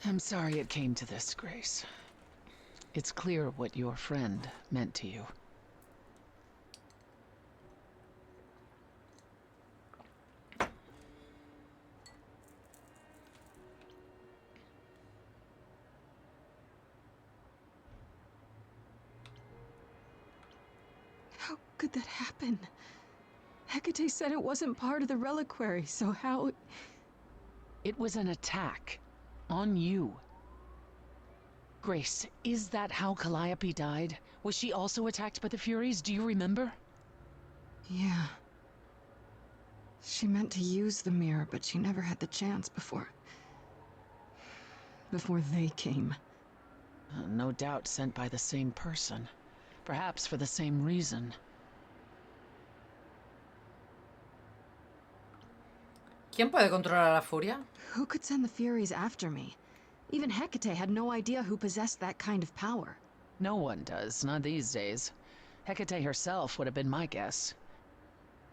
I'm sorry it came to this, Grace. It's clear what your friend meant to you. How could that happen? Hecate said it wasn't part of the reliquary, so how... It was an attack. On you. Grace, is that how Calliope died? Was she also attacked by the Furies? Do you remember? Yeah. She meant to use the mirror, but she never had the chance before they came. No doubt sent by the same person. Perhaps for the same reason. ¿Quién puede controlar a la furia? Who could send the Furies after me? Even Hecate had no idea who possessed that kind of power. No one does, not these days. Hecate herself would have been my guess.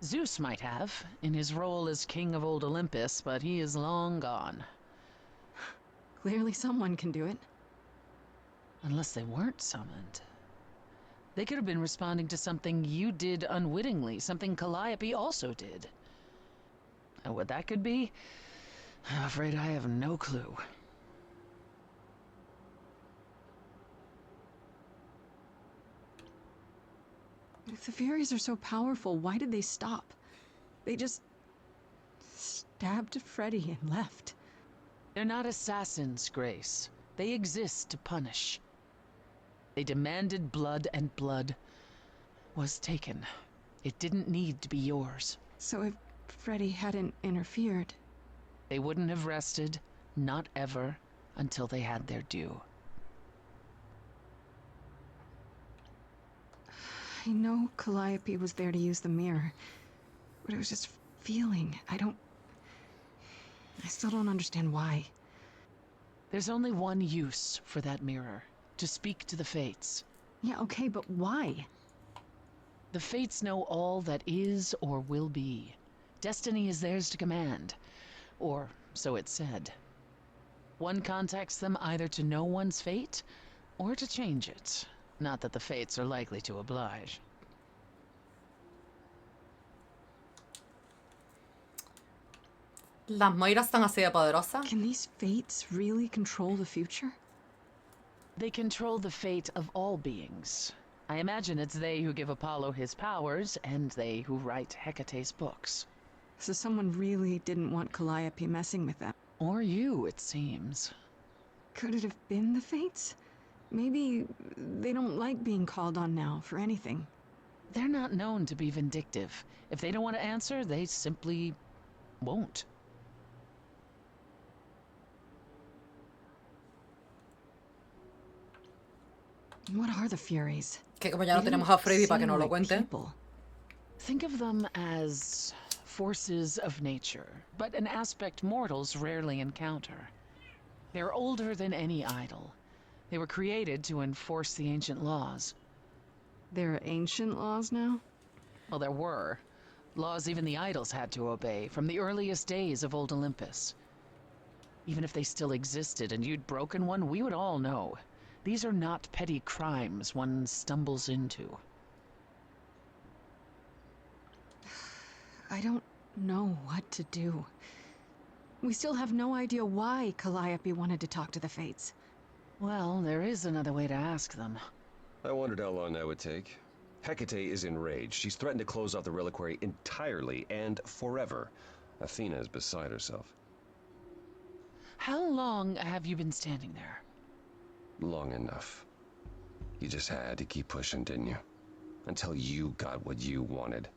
Zeus might have, in his role as king of old Olympus, but he is long gone. Clearly someone can do it. Unless they weren't summoned. They could have been responding to something you did unwittingly, something Calliope also did. And what that could be? I'm afraid I have no clue. If the Furies are so powerful, why did they stop? They just stabbed Freddy and left. They're not assassins, Grace. They exist to punish. They demanded blood, and blood was taken. It didn't need to be yours. So if Freddy hadn't interfered... They wouldn't have rested, not ever, until they had their due. I know Calliope was there to use the mirror, but it was just feeling. I still don't understand why. There's only one use for that mirror, to speak to the Fates. Yeah, okay, but why? The Fates know all that is or will be. Destiny is theirs to command, or so it's said. One contacts them either to know one's fate, or to change it. Not that the Fates are likely to oblige. ¿Las Moiras están así de poderosas? Can these Fates really control the future? They control the fate of all beings. I imagine it's they who give Apollo his powers, and they who write Hecate's books. So someone really didn't want Calliope messing with them. Or you, it seems. Could it have been the Fates? Maybe they don't like being called on now for anything. They're not known to be vindictive. If they don't want to answer, they simply won't. What are the Furies? Que como ya no They tenemos don't a Freddy para que seem nos lo like cuente. people. Think of them as forces of nature, but an aspect mortals rarely encounter. They're older than any idol. They were created to enforce the ancient laws. There are ancient laws now? Well, there were. Laws even the idols had to obey, from the earliest days of old Olympus. Even if they still existed and you'd broken one, we would all know. These are not petty crimes one stumbles into. I don't know what to do. We still have no idea why Calliope wanted to talk to the Fates. Well, there is another way to ask them. I wondered how long that would take. Hecate is enraged. She's threatened to close off the reliquary entirely and forever. Athena is beside herself. How long have you been standing there? Long enough. You just had to keep pushing, didn't you? Until you got what you wanted.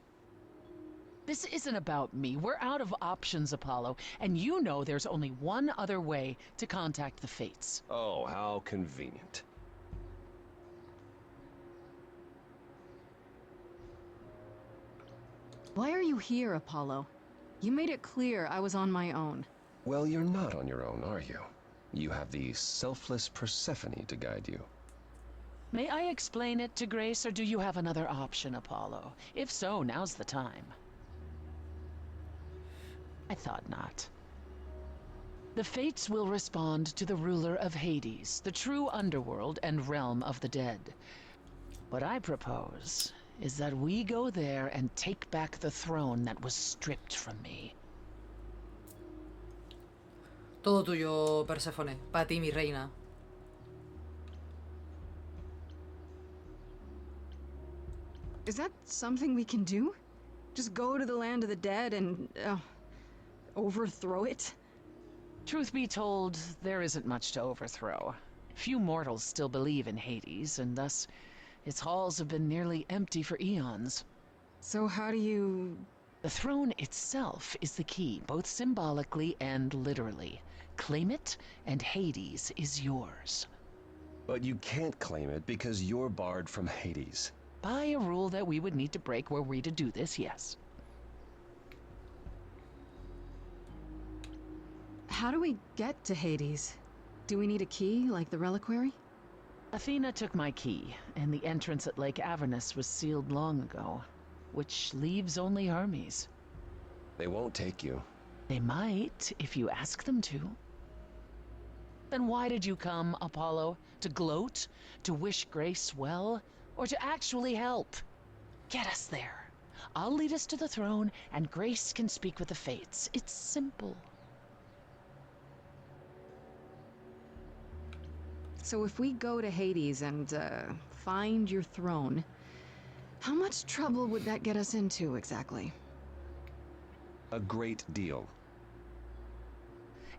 This isn't about me. We're out of options, Apollo, and you know there's only one other way to contact the Fates. Oh, how convenient. Why are you here, Apollo? You made it clear I was on my own. Well, you're not on your own, are you? You have the selfless Persefone to guide you. May I explain it to Grace, or do you have another option, Apollo? If so, now's the time. I thought not. The fates will respond to the ruler of Hades, the true underworld and realm of the dead. What I propose is that we go there and take back the throne that was stripped from me. Todo tuyo, Persefone. Para ti, mi reina. Is that something we can do? Just go to the land of the dead and, overthrow it? Truth be told, there isn't much to overthrow. Few mortals still believe in Hades, and thus its halls have been nearly empty for eons. So how do you... The throne itself is the key, both symbolically and literally. Claim it, and Hades is yours. But you can't claim it because you're barred from Hades. By a rule that we would need to break were we to do this, yes. How do we get to Hades? Do we need a key, like the reliquary? Athena took my key, and the entrance at Lake Avernus was sealed long ago, which leaves only Hermes. They won't take you. They might, if you ask them to. Then why did you come, Apollo? To gloat? To wish Grace well? Or to actually help? Get us there. I'll lead us to the throne, and Grace can speak with the fates. It's simple. So if we go to Hades and, find your throne, how much trouble would that get us into, exactly? A great deal.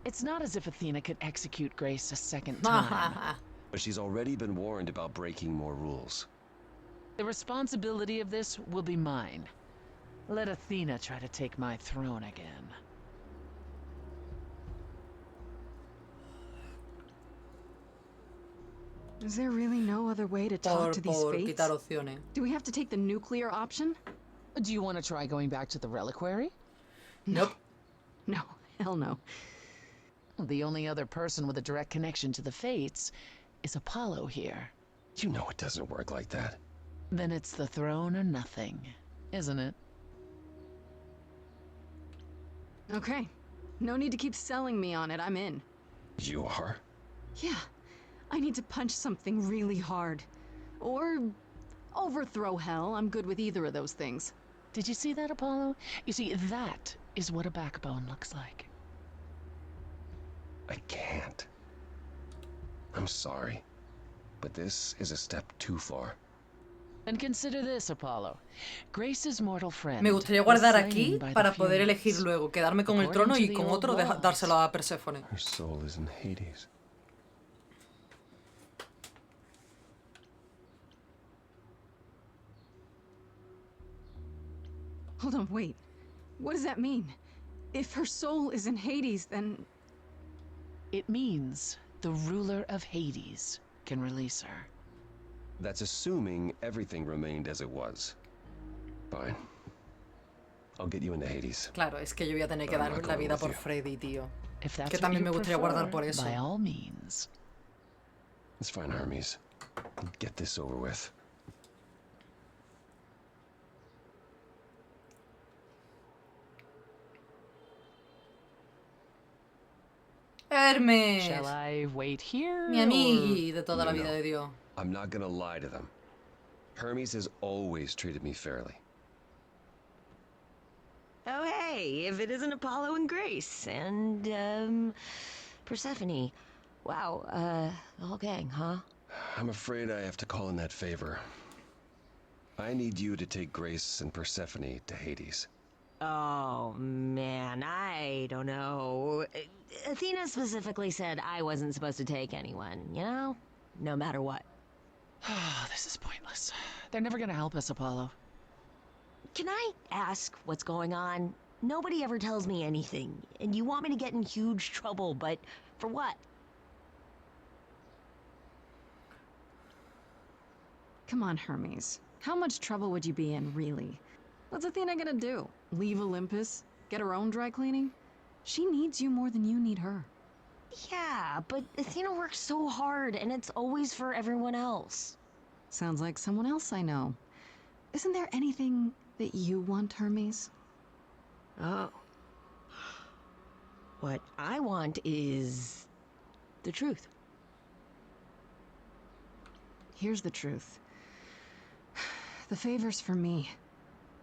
It's not as if Athena could execute Grace a second time. But she's already been warned about breaking more rules. The responsibility of this will be mine. Let Athena try to take my throne again. Is there really no other way to talk to these Por fates? quitar opciones. Do we have to take the nuclear option? Do you want to try going back to the reliquary? Nope. No, hell no. The only other person with a direct connection to the fates is Apollo here. You know it doesn't work like that. Then it's the throne or nothing, isn't it? Okay. No need to keep selling me on it, I'm in. You are? Yeah. I need to punch something really hard. Or overthrow hell. I'm good with either of those things. Did you see that, Apollo? You see, that is what a backbone looks like. I can't. I'm sorry. But this is a step too far. And consider this, Apollo. Grace's mortal friend. Me gustaría was guardar slain aquí by the para poder Furies. elegir luego quedarme con el According trono to y the con old otro laws. dárselo a Persefone. Her soul is in Hades. Hold on, wait. What does that mean? If her soul is in Hades, then... It means the ruler of Hades can release her. That's assuming everything remained as it was. Fine. I'll get you into Hades. Claro, es que yo voy a tener que I'm dar not la going vida with por you. Freddy, tío. If that's Que what también you me gustaría guardar prefer, por eso. by all means. It's fine, Hermes. Get this over with. Hermes. Shall I wait here? Mi amigui de toda la No, vida no. de Dios. I'm not gonna lie to them. Hermes has always treated me fairly. Oh, hey, if it isn't Apollo and Grace, and, Persephone. Wow, the whole gang, huh? I'm afraid I have to call in that favor. I need you to take Grace and Persephone to Hades. Oh, man, I don't know. Athena specifically said I wasn't supposed to take anyone, you know? No matter what. This is pointless. They're never gonna help us, Apollo. Can I ask what's going on? Nobody ever tells me anything, and you want me to get in huge trouble, but for what? Come on, Hermes. How much trouble would you be in, really? What's Athena gonna do? Leave Olympus? Get her own dry cleaning? She needs you more than you need her. Yeah, but Athena works so hard, and it's always for everyone else. Sounds like someone else I know. Isn't there anything that you want, Hermes? Oh. What I want is the truth. Here's the truth. The favor's for me.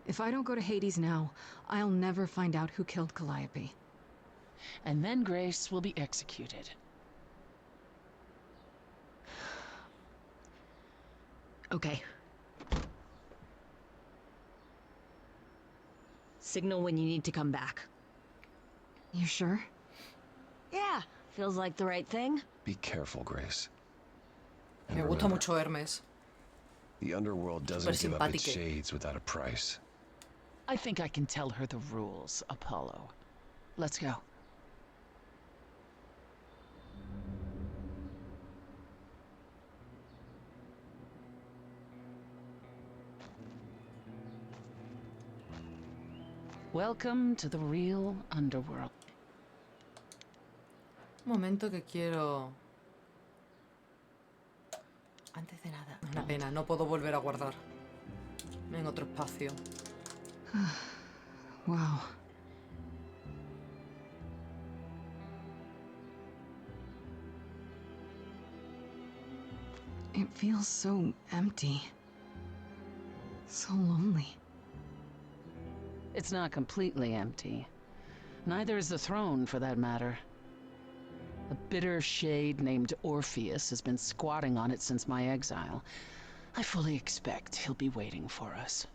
If I don't go to Hades now, I'll never find out who killed Calliope. And then Grace will be executed. Okay. Signal when you need to come back. You sure? Yeah, feels like the right thing. Be careful, Grace. And Me gusta remember, mucho Hermes. the underworld doesn't Súper give up its simpático. shades without a price. I think I can tell her the rules, Apollo. Let's go. Welcome to the real underworld. Un momento que quiero... Antes de nada... Una pena, no puedo volver a guardar. En otro espacio. Wow. It feels so empty. So lonely. It's not completely empty. Neither is the throne, for that matter. A bitter shade named Orpheus has been squatting on it since my exile. I fully expect he'll be waiting for us.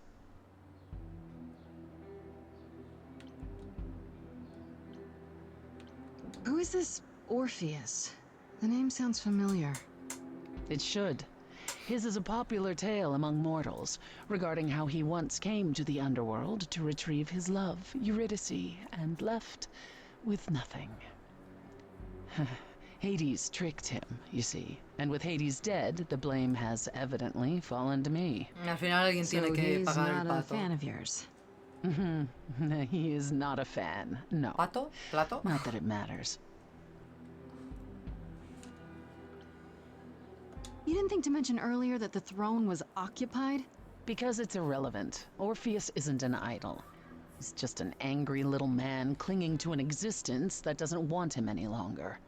Who is this Orpheus? The name sounds familiar. It should. His is a popular tale among mortals, regarding how he once came to the underworld to retrieve his love, Eurydice, and left with nothing. Hades tricked him, you see, and with Hades dead, the blame has evidently fallen to me. Al final alguien So tiene que he's pagar el not a pato. fan of yours. He is not a fan, no. ¿Pato? ¿Plato? Not that it matters. You didn't think to mention earlier that the throne was occupied? Because it's irrelevant. Orpheus isn't an idol. He's just an angry little man clinging to an existence that doesn't want him any longer.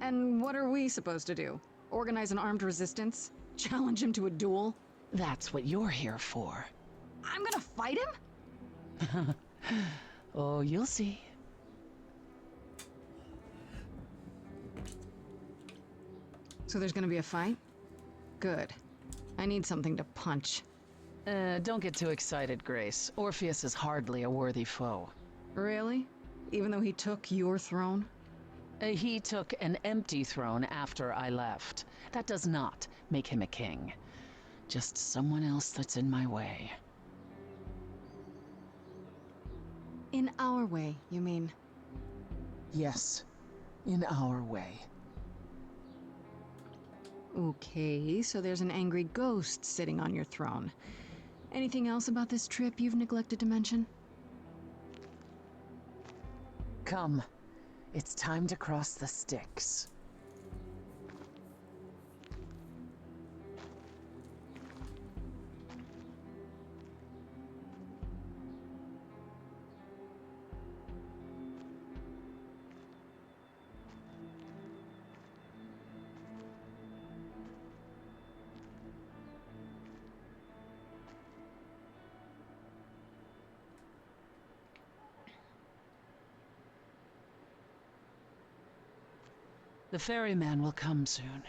And what are we supposed to do? Organize an armed resistance? Challenge him to a duel? That's what you're here for. I'm gonna fight him? Oh, you'll see. So there's gonna be a fight? Good. I need something to punch. Don't get too excited, Grace. Orpheus is hardly a worthy foe. Really? Even though he took your throne? He took an empty throne after I left. That does not make him a king. Just someone else that's in my way. In our way, you mean? Yes, in our way. Okay, so there's an angry ghost sitting on your throne. Anything else about this trip you've neglected to mention? Come. It's time to cross the Styx. The ferryman will come soon.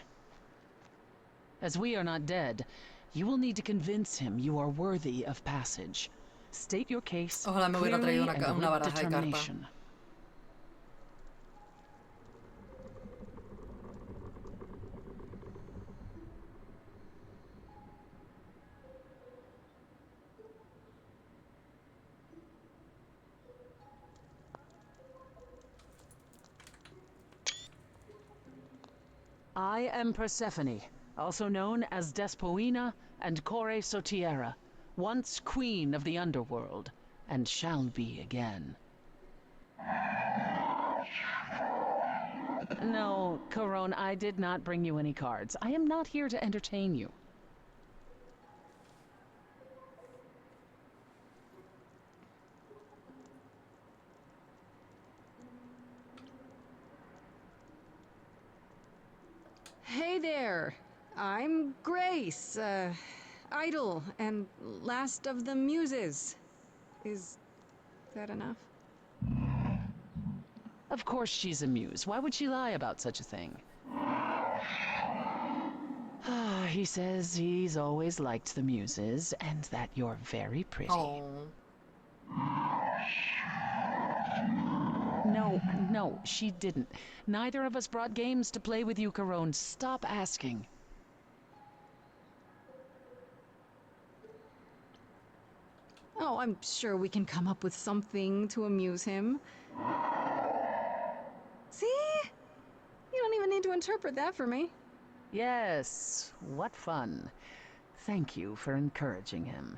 As we are not dead, you will need to convince him you are worthy of passage. State your case Ojalá me hubiera clearly traído and una with baraja de carta. determination. I am Persefone, also known as Despoina and Core Sotiera, once queen of the underworld, and shall be again. No, Corone, I did not bring you any cards. I am not here to entertain you. I'm Grace, idol and last of the muses. Is that enough? Of course she's a muse. Why would she lie about such a thing? He says he's always liked the muses and that you're very pretty. Oh. No, she didn't. Neither of us brought games to play with you, Carone. Stop asking. Oh, I'm sure we can come up with something to amuse him. See? You don't even need to interpret that for me. Yes, what fun. Thank you for encouraging him.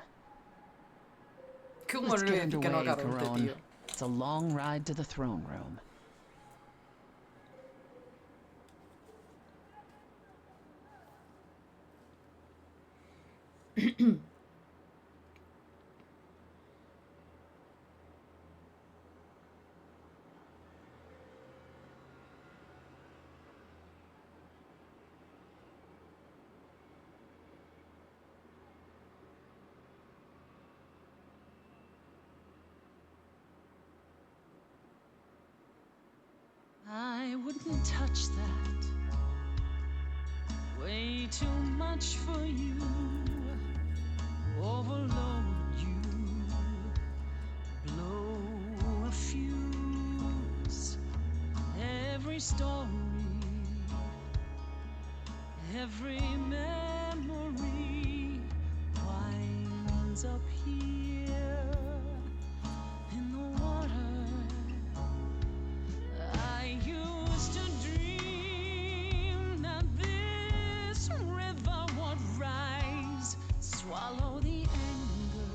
Qué Let's humor get que no underway, agarro este Carone. tío. It's a long ride to the throne room. I wouldn't touch that. Way too much for you. Overload you. Blow a fuse. Every story. Every memory winds up here in the water. I used to dream that this river would rise, swallow the anger,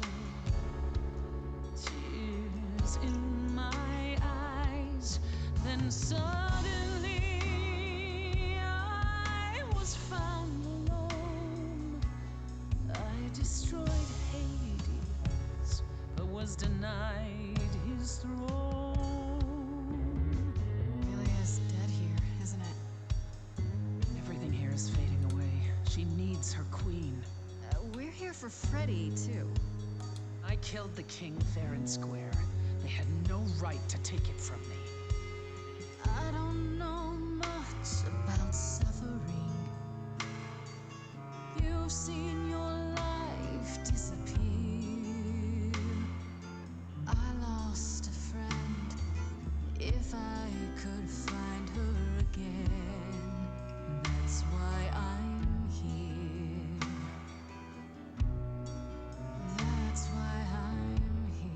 tears in my eyes. Then suddenly I was found alone. I destroyed Hades, but was denied his throne. Really is dead here, isn't it? Everything here is fading away. She needs her queen. We're here for Freddy, too. I killed the king fair and square. They had no right to take it from me. I don't know much about suffering. You've seen your life disappear. I lost a friend. If I could find her again, that's why I'm here. That's why I'm here.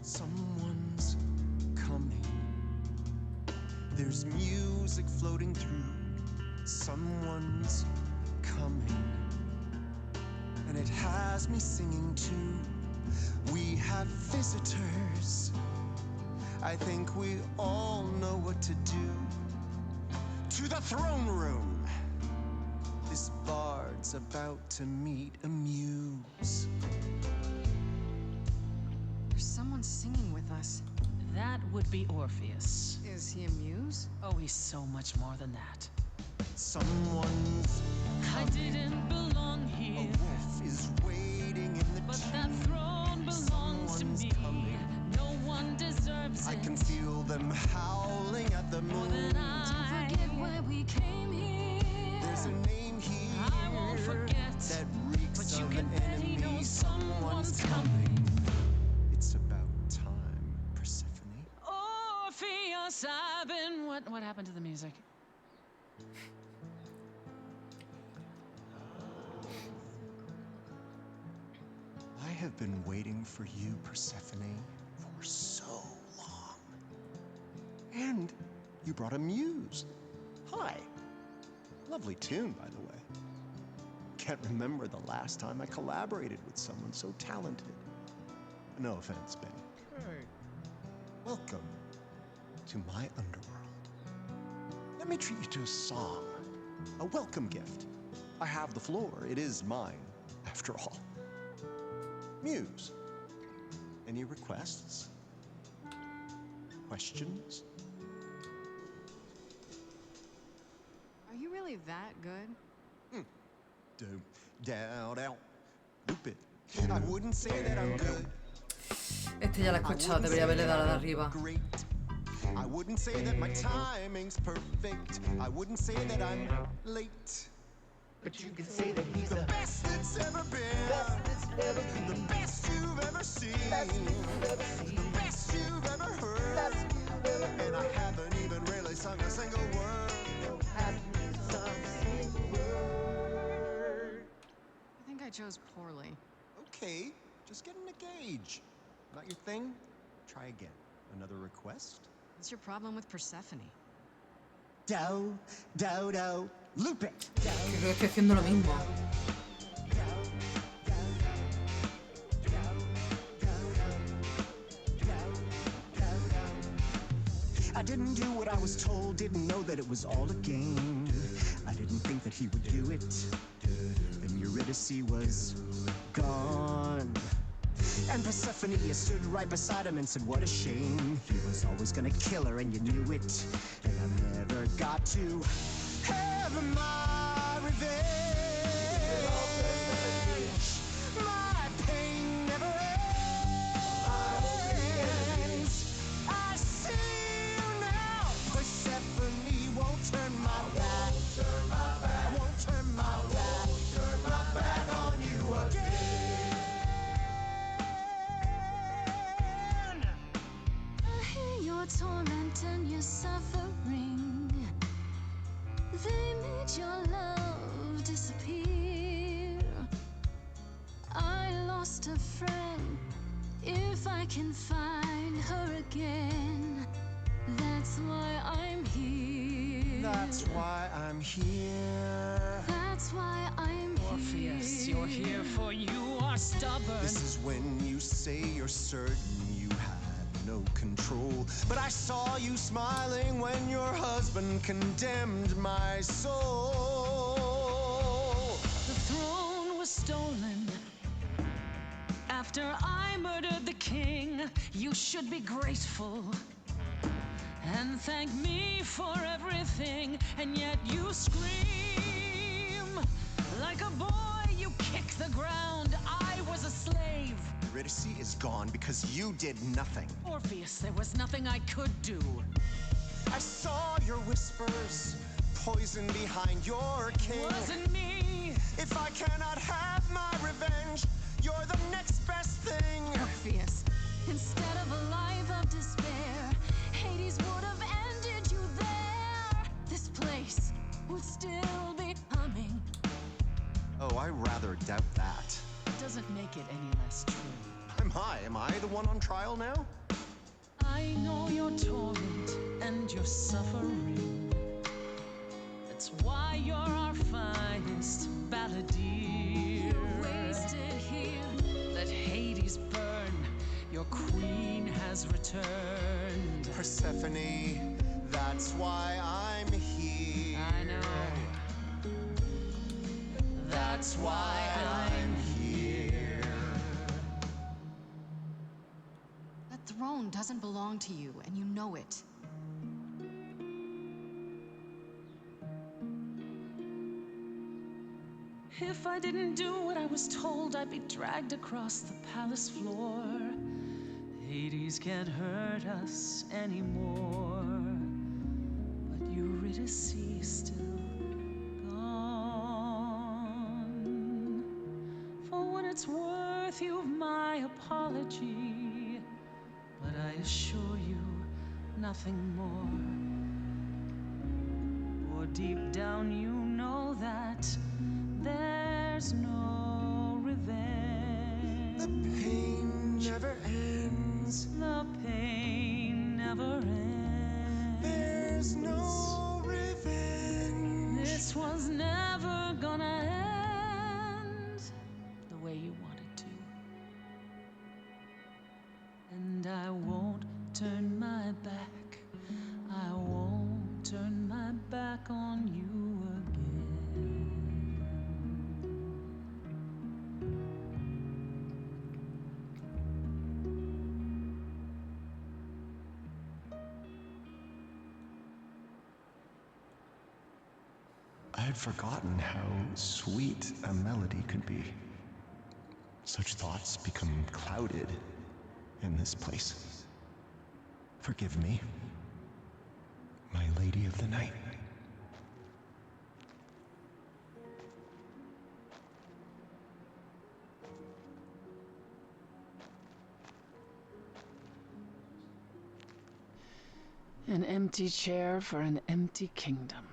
Someone's coming. There's music floating through. Someone's coming. And it has me singing too. We have visitors. I think we all know what to do. To the throne room. This bard's about to meet a muse. There's someone singing with us. That would be Orpheus. Is he a muse? Oh, he's so much more than that. Someone's I didn't belong a here, wolf is waiting in the but tree. that throne belongs to Someone's me. coming. No one deserves I it can feel them howling at the more moon. than I. Forget why we came here. There's a name here I won't forget, that reeks but you of can bet he enemy. knows someone's coming. It's about time, Persefone. Orpheus, I've been. What happened to the music? I have been waiting for you, Persefone, for so long. And you brought a muse. Hi. Lovely tune, by the way. Can't remember the last time I collaborated with someone so talented. No offense, Benny. Welcome to my underworld. Let me treat you to a song, a welcome gift. I have the floor. It is mine, after all. Muse, any requests? questions? Are you really that good? Down. Loop it. I wouldn't say that I'm good. Este ya lo he escuchado, debería haberle dado a la de arriba. Great. I wouldn't say that my timing's perfect. I wouldn't say that I'm late. But you can say that he's The the best that's ever been. The best you've ever seen. The best you've ever heard. And I haven't even really sung a single word. I think I chose poorly. Okay, just getting a gauge. Not your thing? Try again. Another request? What's your problem with Persephone? do, loop it. Que creo que estoy haciendo lo mismo. I didn't do what I was told, didn't know that it was all a game. I didn't think that he would do it. Then Eurydice was gone. And Persephone stood right beside him and said, what a shame. He was always gonna kill her and you knew it. And I never got to have my revenge. My pain never ends. I see you now. Persephone won't turn my back. Won't turn my back on you again. I hear your torment and your suffering. They made your love disappear. I lost a friend. If I can find her again, that's why I'm here. That's why I'm here. That's why I'm here. Orpheus, you're here for you are stubborn. This is when you say you're certain you had no control. But I saw you smiling when your husband condemned my soul. The throne was stolen after I murdered the king. You should be grateful and thank me for everything. And yet you scream like a boy. You kick the ground. I was a slave. Eurydice is gone because you did nothing. Orpheus, there was nothing I could do. I saw your whispers, poison behind your king. Wasn't me. If I cannot have my revenge, you're the next best thing. Orpheus. Instead of a life of despair, Hades would have ended you there. This place would still be humming. Oh, I rather doubt that. It doesn't make it any less true. I'm high. Am I the one on trial now? I know your torment and your suffering. That's why you're our finest balladeer. You're wasted here. Let Hades burn. Your queen has returned. Persephone, that's why I'm here. I know. That's why I'm here. That throne doesn't belong to you, and you know it. If I didn't do what I was told, I'd be dragged across the palace floor. Hades can't hurt us anymore. But Eurydice still gone. For what it's worth, you've my apology. But I assure you, nothing more. For deep down you know that there's no revenge. The pain never ends. The pain never ends. There's no revenge. This was never gonna end the way you wanted to. And I won't turn my back. I won't turn my back on you again. I'd forgotten how sweet a melody could be. Such thoughts become clouded in this place. Forgive me, my lady of the night. An empty chair for an empty kingdom.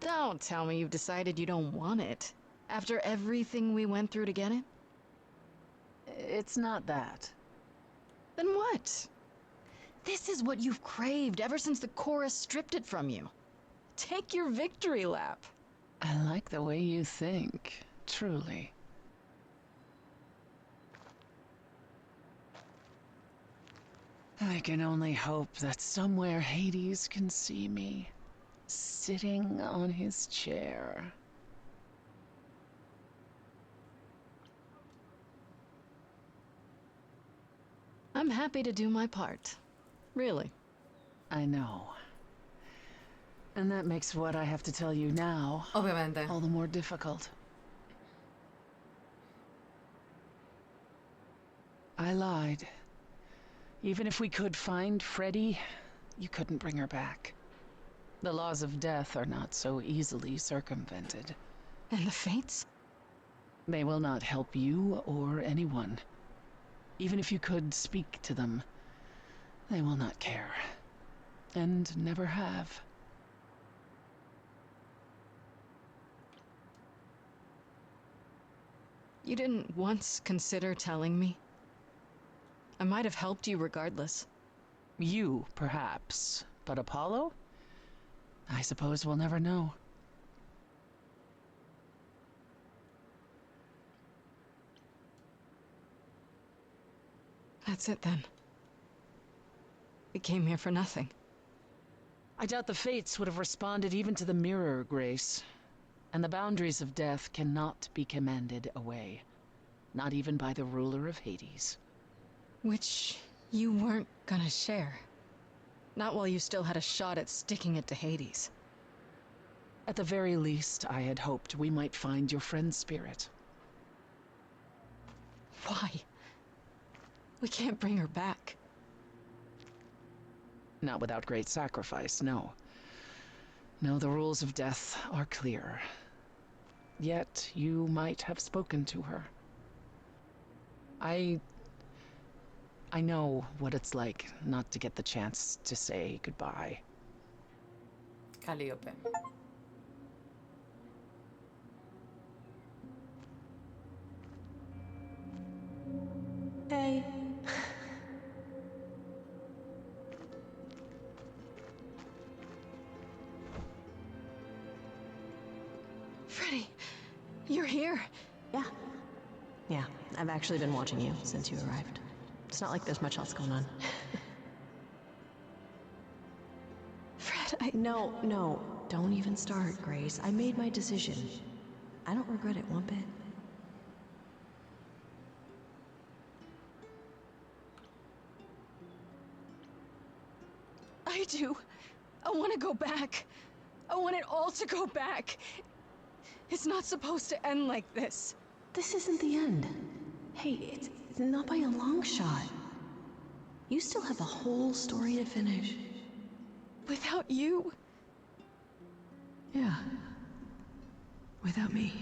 Don't tell me you've decided you don't want it. After everything we went through to get it? It's not that. Then what? This is what you've craved ever since the chorus stripped it from you. Take your victory lap. I like the way you think, truly. I can only hope that somewhere Hades can see me, sitting on his chair. I'm happy to do my part. Really. I know. And that makes what I have to tell you now Obviamente. all the more difficult. I lied. Even if we could find Freddie, you couldn't bring her back. The laws of death are not so easily circumvented. And the fates? They will not help you or anyone. Even if you could speak to them, they will not care. And never have. You didn't once consider telling me? I might have helped you regardless. You, perhaps. But Apollo? I suppose we'll never know. That's it then. We came here for nothing. I doubt the fates would have responded even to the mirror, Grace. And the boundaries of death cannot be commanded away. Not even by the ruler of Hades. Which you weren't gonna share. Not while you still had a shot at sticking it to Hades. At the very least, I had hoped we might find your friend's spirit. Why? We can't bring her back. Not without great sacrifice, no. No, the rules of death are clear. Yet, you might have spoken to her. I know what it's like not to get the chance to say goodbye. Calliope. Hey. Freddie, you're here. Yeah. Yeah, I've actually been watching you since you arrived. It's not like there's much else going on. Fred, No, don't even start, Grace. I made my decision. I don't regret it one bit. I do. I want to go back. I want it all to go back. It's not supposed to end like this. This isn't the end. Hey, it's not by a long shot. You still have a whole story to finish. Without you? Yeah. Without me.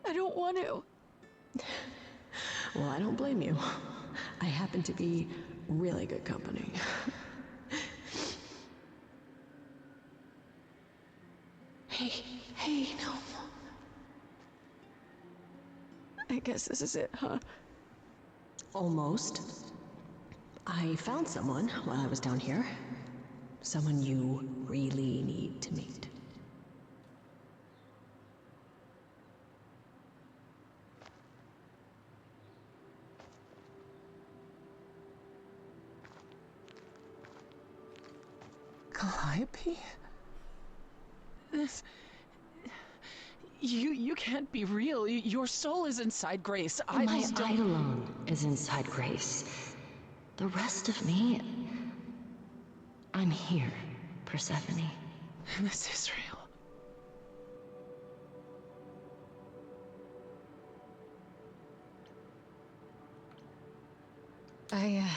I don't want to. Well, I don't blame you. I happen to be really good company. Hey, no. I guess this is it, huh? Almost. I found someone while I was down here. Someone you really need to meet. Calliope? This... You can't be real. Your soul is inside Grace. I My just don't... Eidolon is inside Grace. The rest of me... I'm here, Persephone. This is real. I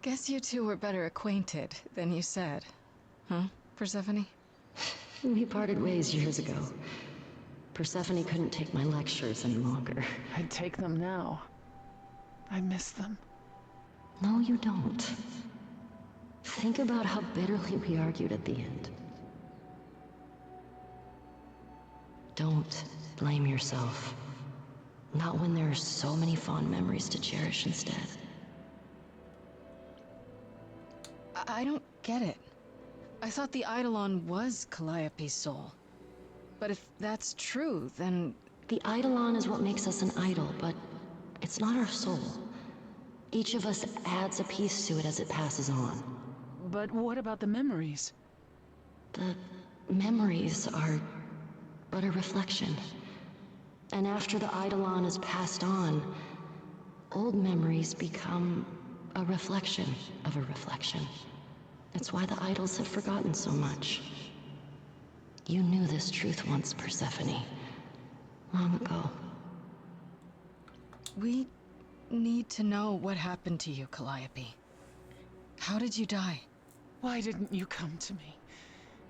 guess you two were better acquainted than you said. Huh, Persephone? We parted ways years ago. Persephone couldn't take my lectures any longer. I'd take them now. I miss them. No, you don't. Think about how bitterly we argued at the end. Don't blame yourself. Not when there are so many fond memories to cherish instead. I don't get it. I thought the Eidolon was Calliope's soul. But if that's true, then... The Eidolon is what makes us an idol, but it's not our soul. Each of us adds a piece to it as it passes on. But what about the memories? The memories are but a reflection. And after the Eidolon is passed on, old memories become a reflection of a reflection. That's why the idols have forgotten so much. You knew this truth once, Persephone. Long ago. We need to know what happened to you, Calliope. How did you die? Why didn't you come to me?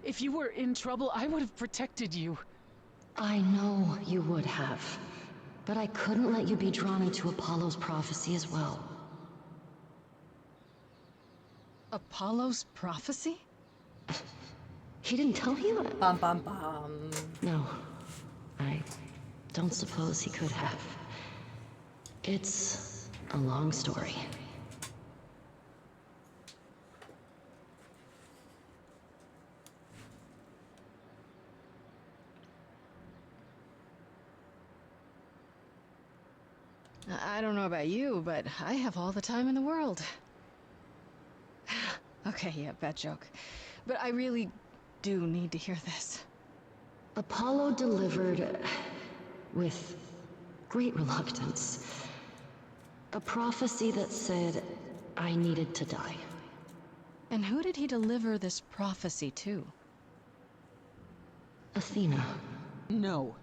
If you were in trouble, I would have protected you. I know you would have. But I couldn't let you be drawn into Apollo's prophecy as well. Apollo's prophecy? He didn't tell you? Pam, pam, pam. No. I don't suppose he could have. It's a long story. I don't know about you, but I have all the time in the world. Okay, yeah, bad joke. But I really do need to hear this. Apollo delivered, with great reluctance, a prophecy that said I needed to die. And who did he deliver this prophecy to? Athena. No.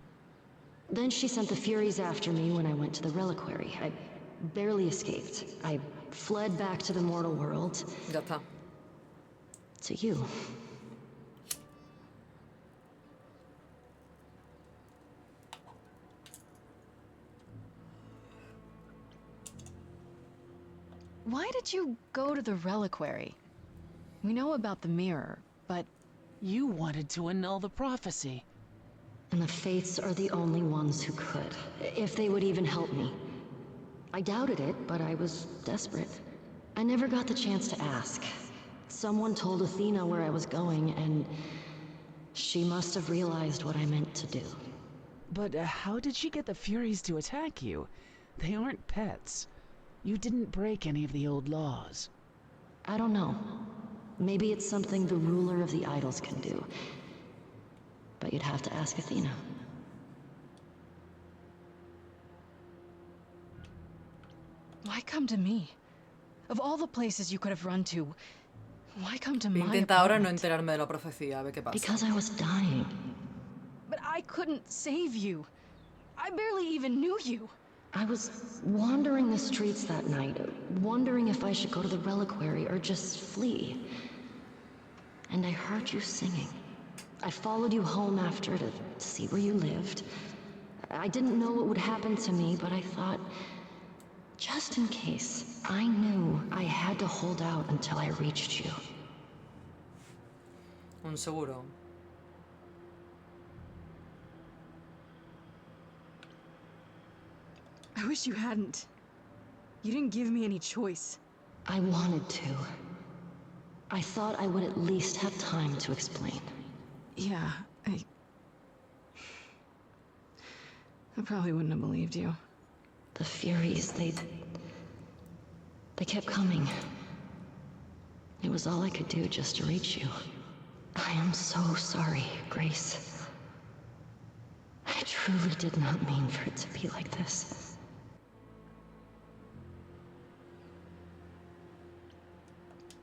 Then she sent the Furies after me when I went to the reliquary. I barely escaped. I fled back to the mortal world. Ya está. To you. Why did you go to the reliquary? We know about the mirror, but... You wanted to annul the prophecy. And the Fates are the only ones who could, if they would even help me. I doubted it, but I was desperate. I never got the chance to ask. Someone told Athena where I was going, and she must have realized what I meant to do. But how did she get the Furies to attack you? They aren't pets. You didn't break any of the old laws. I don't know. Maybe it's something the ruler of the idols can do. But you'd have to ask Athena. Why come to me? Of all the places you could have run to, why come to my Intenta ahora no apartment? enterarme de la profecía, a ver qué pasa. Because I was dying. But I couldn't save you. I barely even knew you. I was wandering the streets that night, wondering if I should go to the reliquary or just flee. And I heard you singing. I followed you home after to see where you lived. I didn't know what would happen to me, but I thought, just in case, I knew I had to hold out until I reached you. Un seguro. I wish you hadn't. You didn't give me any choice. I wanted to. I thought I would at least have time to explain. Yeah, I probably wouldn't have believed you. The Furies, they kept coming. It was all I could do just to reach you. I am so sorry, Grace. I truly did not mean for it to be like this.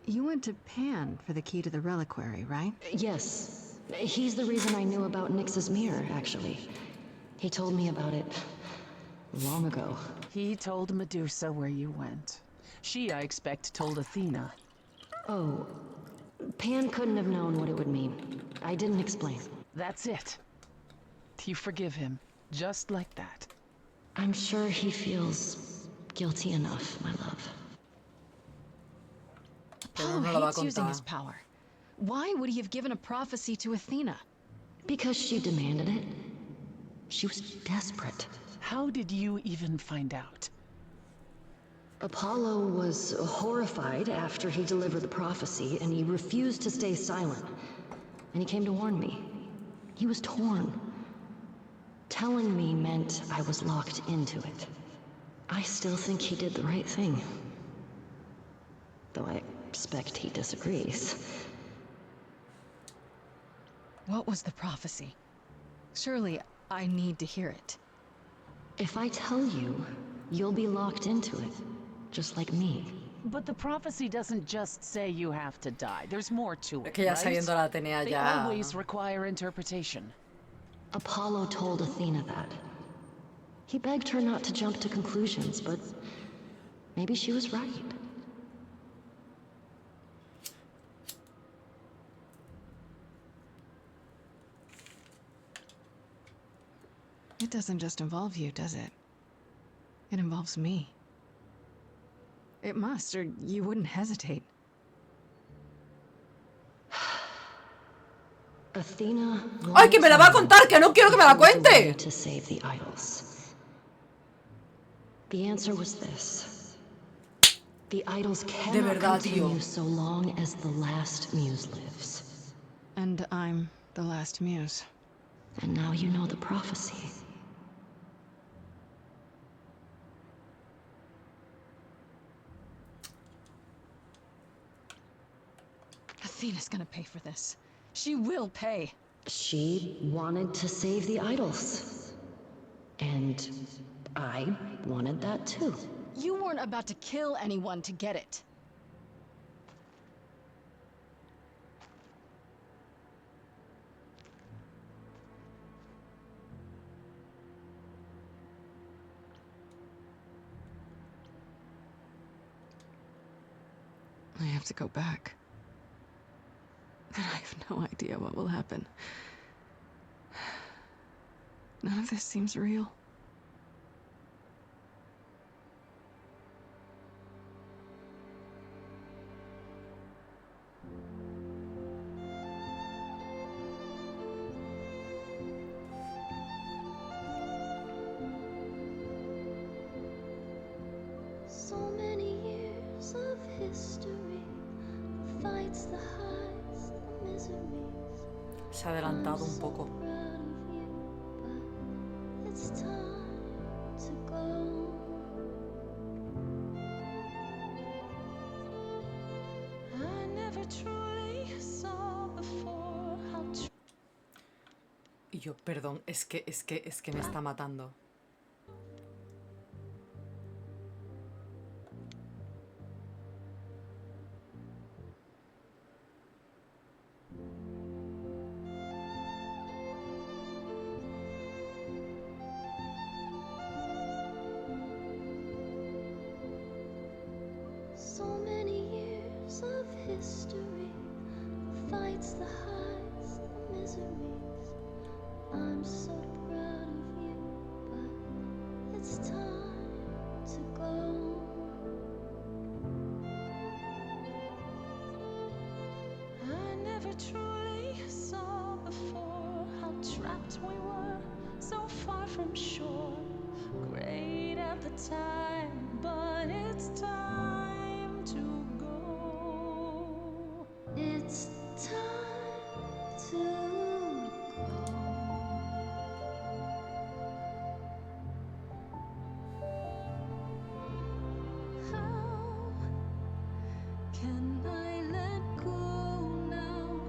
You went to Pan for the key to the reliquary, right? Yes. He's the reason I knew about Nyx's mirror, actually. He told me about it long ago. He told Medusa where you went. She, I expect, told Athena. Oh, Pan couldn't have known what it would mean. I didn't explain. That's it. You forgive him, just like that. I'm sure he feels guilty enough, my love. Apollo no lo va a hates using contar. his power. Why would he have given a prophecy to Athena? Because she demanded it. She was desperate. How did you even find out? Apollo was horrified after he delivered the prophecy, and he refused to stay silent. And he came to warn me. He was torn. Telling me meant I was locked into it. I still think he did the right thing. Though I expect he disagrees. What was the prophecy? Surely I need to hear it. If I tell you, you'll be locked into it, just like me. But the prophecy doesn't just say you have to die. There's more to Es it, que ya right? sabiendo la Atenea They ya... always require interpretation. Apollo told Athena that. He begged her not to jump to conclusions, but maybe she was right. It doesn't just involve you, does it? It involves me. It must, or you wouldn't hesitate. Athena ¡Ay, que me la va a contar! ¡Que no quiero que me la cuente! to save the idols. The answer was this. The idols cannot verdad, continue tío. so long as the last muse lives. And I'm the last muse. And now you know the prophecy. Athena's gonna pay for this. She will pay. She wanted to save the idols. And I wanted that too. You weren't about to kill anyone to get it. I have to go back. And I have no idea what will happen. None of this seems real. So many years of history, fights, the highs, the miseries. Se ha adelantado un poco. Proud of you, but it's time to go. I never truly saw before how Y yo, perdón, es que me está matando. so many years of history, fights, the highs, the miseries. I'm so proud of you, but it's time to go. I never truly saw before how trapped we were, so far from shore. Great at the time, but it's time to go. It's time to go. How can I let go now?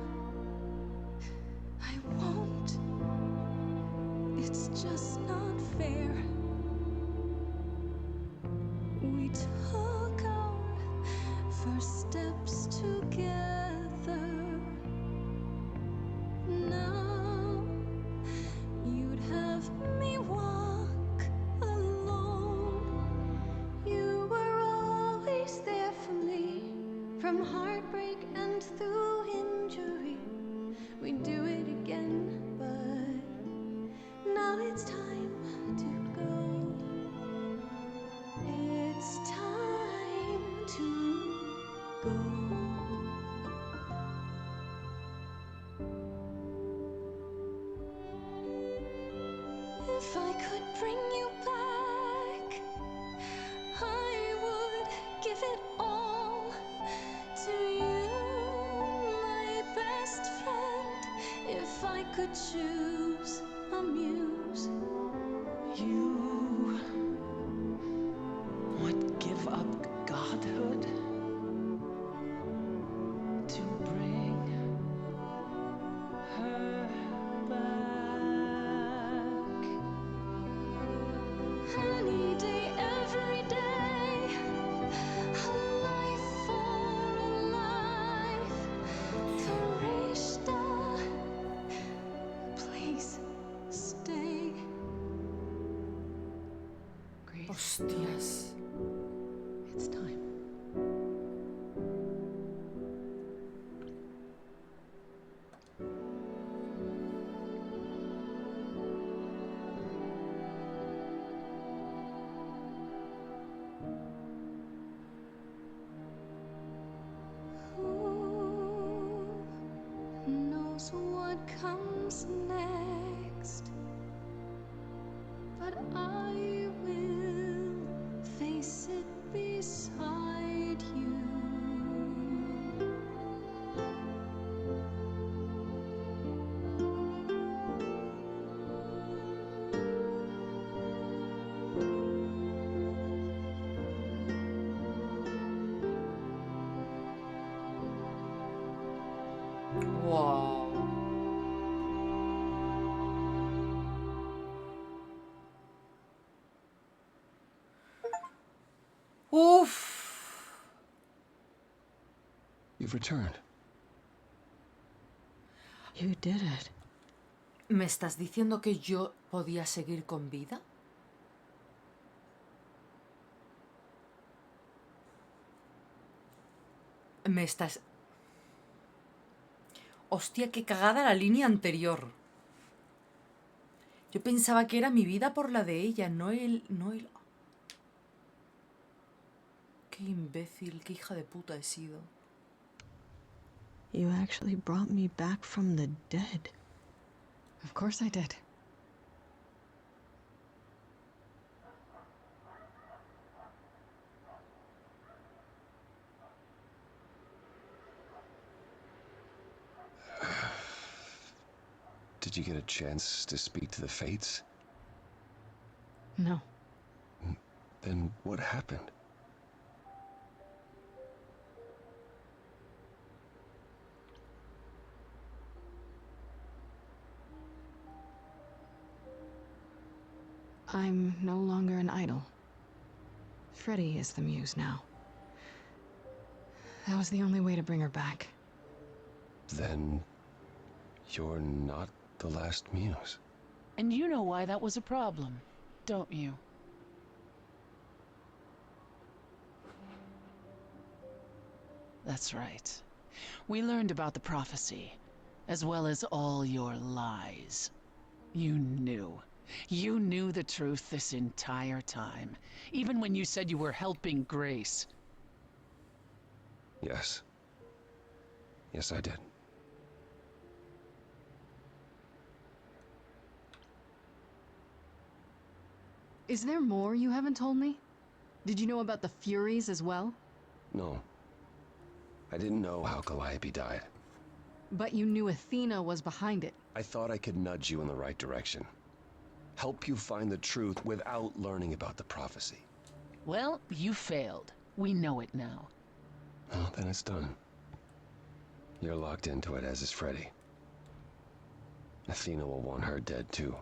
If I could bring you back, I would give it all to you, my best friend. If I could choose a muse, You would give up godhood to bring her back. any day, every day, a life for a life. Karishta, please stay. Grace, Hostias. it's time. Who knows what comes next? But I will face it beside you. Wow. Uf. You've returned. You did it. ¿Me estás diciendo que yo podía seguir con vida? Me estás... Hostia, qué cagada la línea anterior. Yo pensaba que era mi vida por la de ella, no el... Qué imbécil, qué hija de puta he sido. You actually brought me back from the dead. Of course I did. Did you get a chance to speak to the Fates? No. Then what happened? I'm no longer an idol. Freddie is the muse now. That was the only way to bring her back. Then you're not the last muse. And you know why that was a problem, don't you? That's right. We learned about the prophecy, as well as all your lies. You knew. You knew the truth this entire time, even when you said you were helping Grace. Yes. Yes, I did. Is there more you haven't told me? Did you know about the Furies as well? No. I didn't know how Calliope died. But you knew Athena was behind it. I thought I could nudge you in the right direction. Help you find the truth without learning about the prophecy. Well, you failed. We know it now. Well, then it's done. You're locked into it, as is Freddie. Athena will want her dead, too.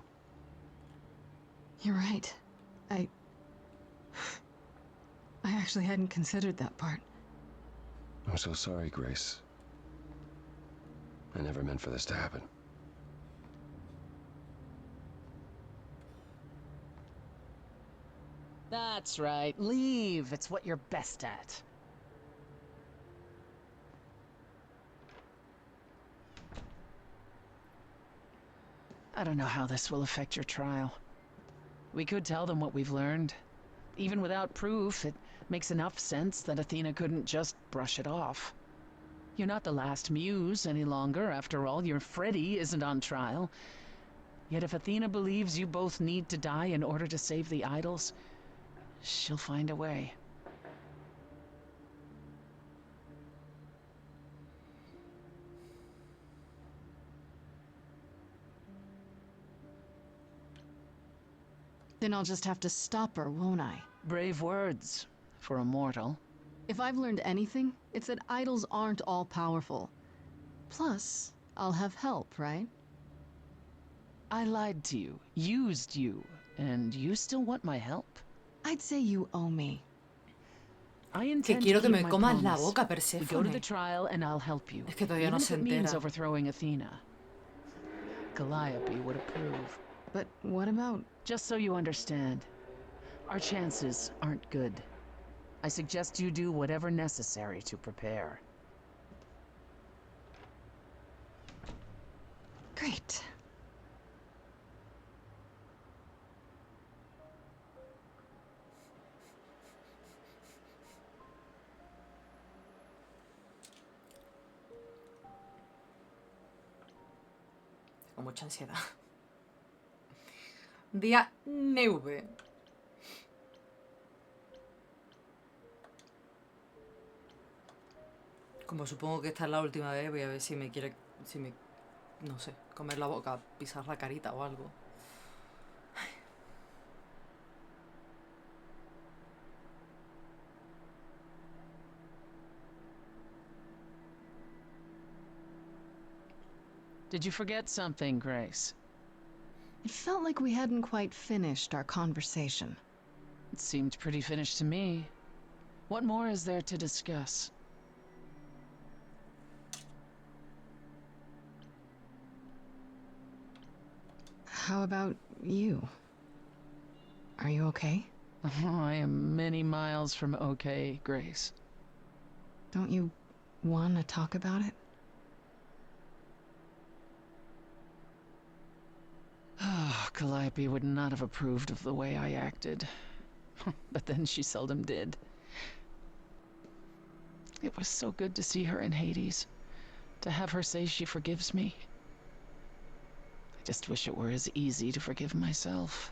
You're right. I actually hadn't considered that part. I'm so sorry, Grace. I never meant for this to happen. That's right. Leave. It's what you're best at. I don't know how this will affect your trial. We could tell them what we've learned. Even without proof, it makes enough sense that Athena couldn't just brush it off. You're not the last muse any longer. After all, your Freddy isn't on trial. Yet if Athena believes you both need to die in order to save the idols, she'll find a way. Then I'll just have to stop her, won't I? Brave words for a mortal. If I've learned anything, it's that idols aren't all-powerful. Plus, I'll have help, right? I lied to you, used you, and you still want my help? I'd say you owe me. I Que intend quiero to que keep me my comas la promise. boca, We go to the Persefone. trial and I'll help you. Es que todavía Even no if se it means entera. overthrowing Athena. Calliope would approve. But what about... Just so you understand, our chances aren't good. I suggest you do whatever necessary to prepare. Great. Con mucha ansiedad. Día 9. Como supongo que esta es la última vez, voy a ver si me quiere... no sé, comer la boca, pisar la carita o algo. Did you forget something, Grace? It felt like we hadn't quite finished our conversation. It seemed pretty finished to me. What more is there to discuss? How about you? Are you okay? Oh, I am many miles from okay, Grace. Don't you want to talk about it? Calliope would not have approved of the way I acted. But then she seldom did. It was so good to see her in Hades. To have her say she forgives me. I just wish it were as easy to forgive myself.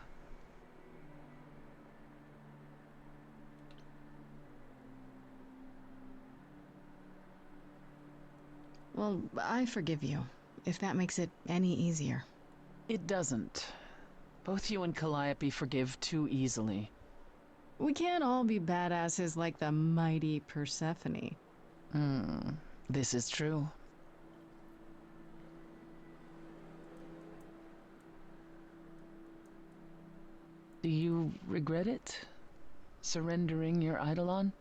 Well, I forgive you, if that makes it any easier. It doesn't. Both you and Calliope forgive too easily. We can't all be badasses like the mighty Persefone. This is true. Do you regret it? Surrendering your Eidolon?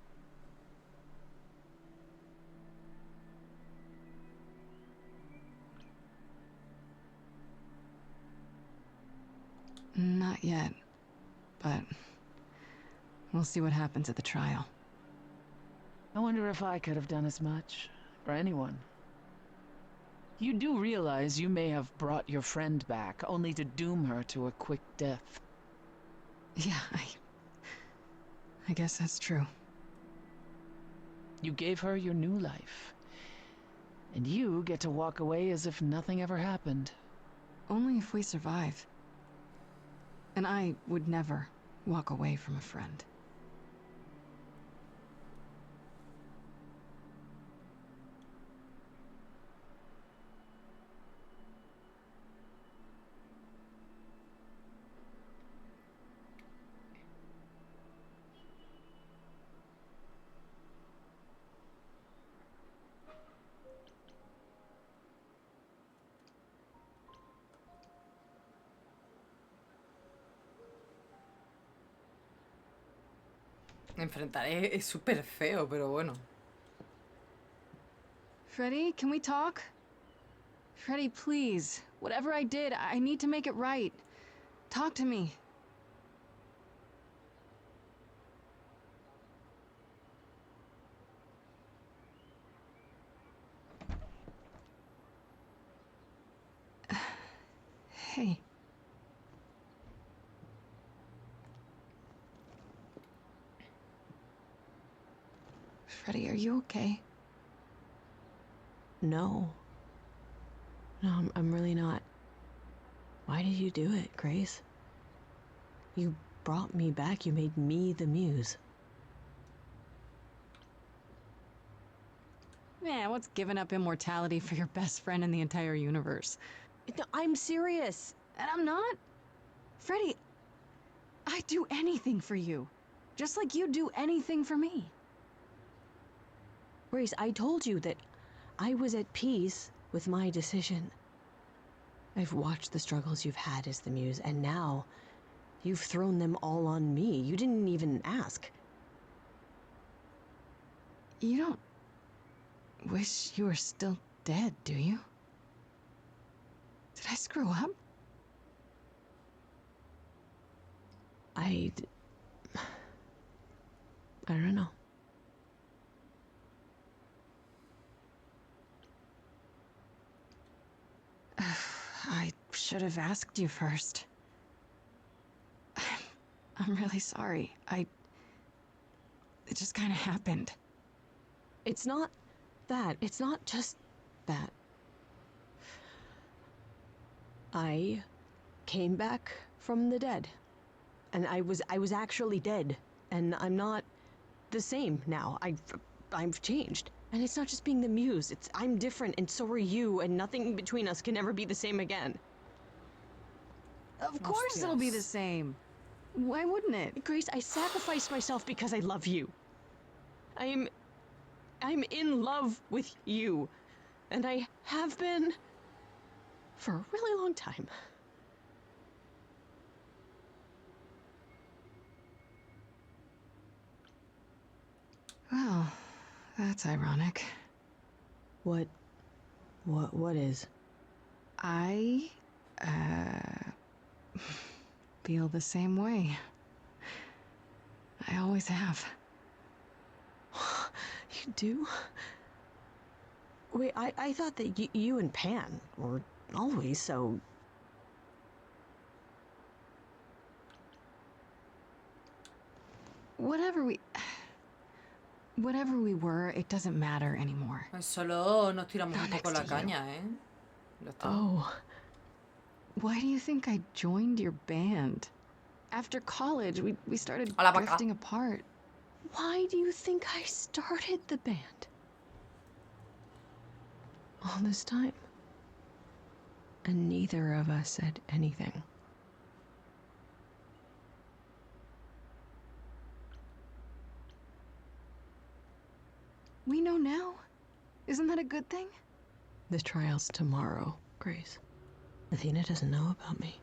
Not yet, but we'll see what happens at the trial. I wonder if I could have done as much, or anyone. You do realize you may have brought your friend back, only to doom her to a quick death. Yeah, I guess that's true. You gave her your new life, and you get to walk away as if nothing ever happened. Only if we survive. And I would never walk away from a friend. Enfrentaré es súper feo, pero bueno. Freddy, can we talk? Freddy, please. Whatever I did, I need to make it right. Talk to me. Hey. Freddy, are you okay? No. No, I'm really not. Why did you do it, Grace? You brought me back. You made me the muse. Man, what's giving up immortality for your best friend in the entire universe? No, I'm serious. And I'm not. Freddie, I'd do anything for you. Just like you'd do anything for me. Grace, I told you that I was at peace with my decision. I've watched the struggles you've had as the muse, and now you've thrown them all on me. You didn't even ask. You don't wish you were still dead, do you? Did I screw up? I don't know. I should have asked you first. I'm really sorry. It just kind of happened. It's not that. It's not just that. I came back from the dead. And I was actually dead. And I'm not the same now. I've changed. And it's not just being the muse. I'm different, and so are you, and nothing between us can ever be the same again. Of course it'll be the same. Why wouldn't it? Grace, I sacrificed myself because I love you. I'm in love with you. And I have been for a really long time. Well, that's ironic. What is? I, feel the same way. I always have. You do? Wait, I thought that you and Pan were always so... Whatever we were, it doesn't matter anymore. Solo nos tiramos un poco la caña, ¿eh? Ya está. Oh. Why do you think I joined your band? After college, we started drifting apart. Why do you think I started the band? All this time. And neither of us said anything. We know now. Isn't that a good thing? The trial's tomorrow, Grace. Athena doesn't know about me.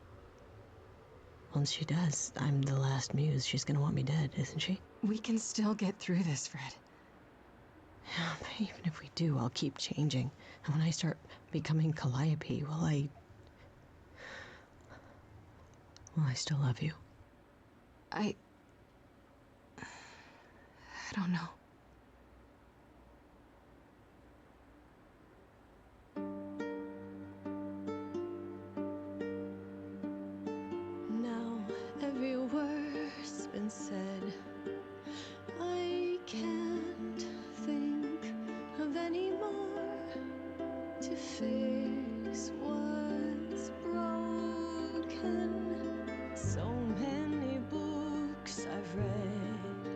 Once she does, I'm the last muse. She's gonna want me dead, isn't she? We can still get through this, Fred. Yeah, but even if we do, I'll keep changing. And when I start becoming Calliope, well, I still love you. I don't know. Now every word's been said. I can't think of any more to fix what's broken. So many books I've read,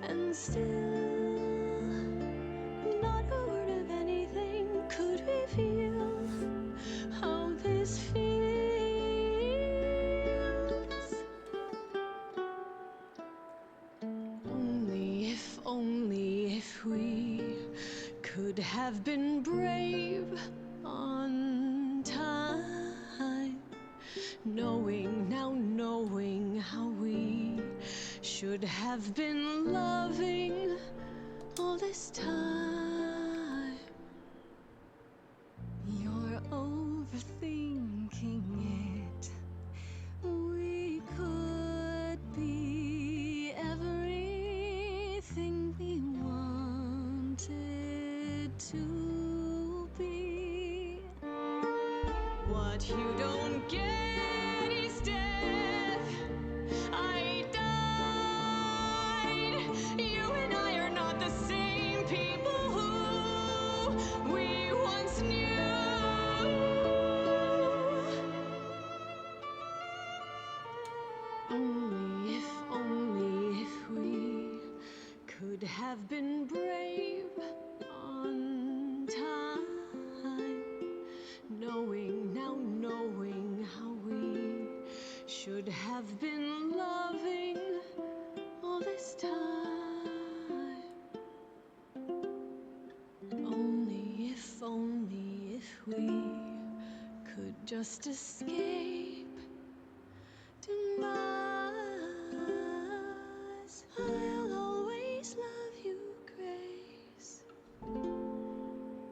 and still not a word of anything could reveal how this feels. Only if we could have been brave on time, knowing how we should have been loving all this time. You're overthinking it. We could be everything we wanted to be. What you don't get is death. I died. You and I are not the same people who we have been brave on time, knowing how we should have been loving all this time. Only if we could just escape demise. I'll always love you, Grace.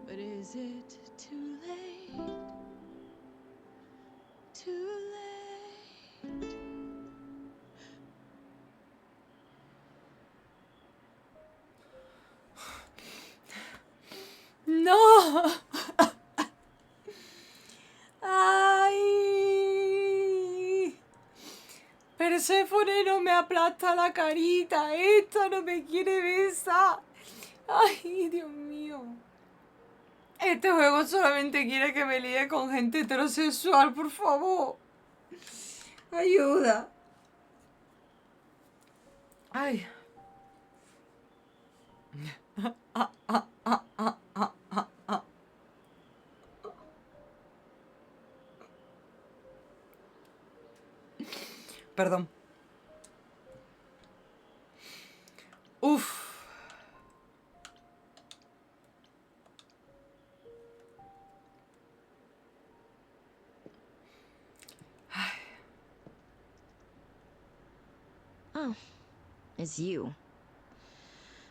But is it too late? Too late? ¡No! ¡Ay! Persefone no me aplasta la carita. Esta no me quiere besar. ¡Ay, Dios mío! Este juego solamente quiere que me líe con gente heterosexual, por favor. Ayuda. Ay. Perdón. Uf. Oh, it's you.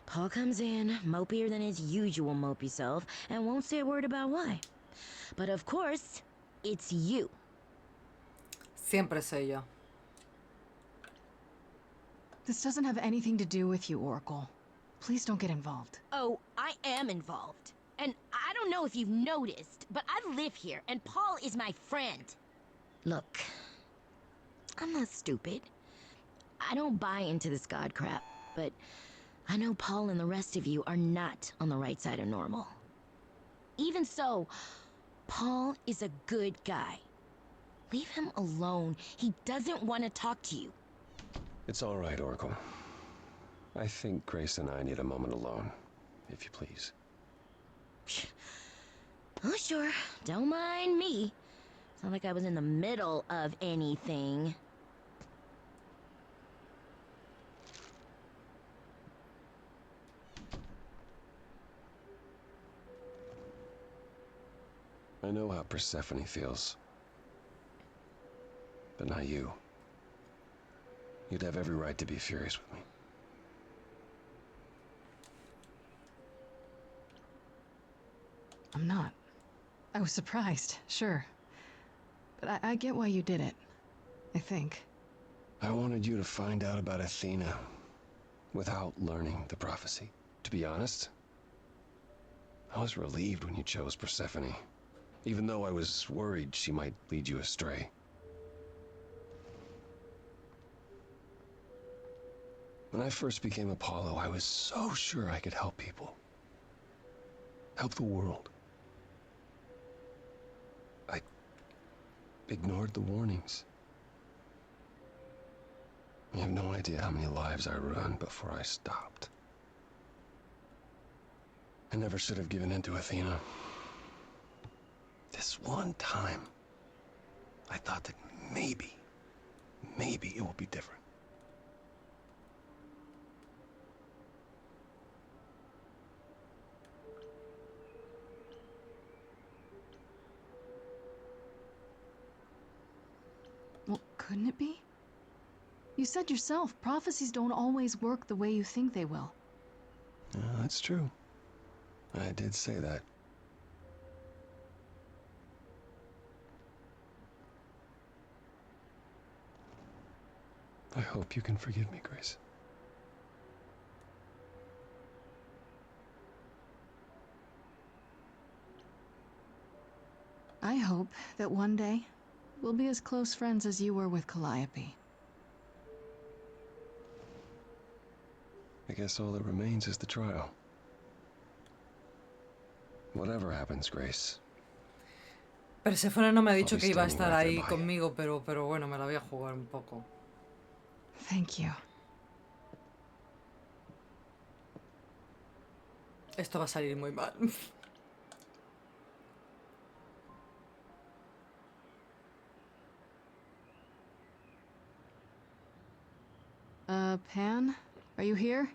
Paul comes in, mopier than his usual mopey self, and won't say a word about why. But of course, it's you. Siempre sé yo. This doesn't have anything to do with you, Oracle. Please don't get involved. Oh, I am involved. And I don't know if you've noticed, but I live here, and Paul is my friend. Look, I'm not stupid. I don't buy into this god crap, but I know Paul and the rest of you are not on the right side of normal. Even so, Paul is a good guy. Leave him alone. He doesn't want to talk to you. It's all right, Oracle. I think Grace and I need a moment alone, if you please. Oh, sure. Don't mind me. It's not like I was in the middle of anything. I know how Persefone feels. But not you. You'd have every right to be furious with me. I'm not. I was surprised, sure. But I get why you did it. I think. I wanted you to find out about Athena without learning the prophecy. To be honest, I was relieved when you chose Persefone, even though I was worried she might lead you astray. When I first became Apollo, I was so sure I could help people. Help the world. I ignored the warnings. You have no idea how many lives I ruined before I stopped. I never should have given in to Athena. This one time, I thought that maybe it will be different. Well, couldn't it be? You said yourself, prophecies don't always work the way you think they will. Yeah, that's true. I did say that. I hope you can forgive me, Grace. I hope that one day, we'll be as close friends as you were with Calliope. I guess all that remains is the trial. Whatever happens, Grace. Persefone no me ha dicho I'll be que iba a standing estar right ahí there by you. conmigo, pero bueno, me la voy a jugar un poco. Thank you. Esto va a salir muy mal. Pan? Are you here?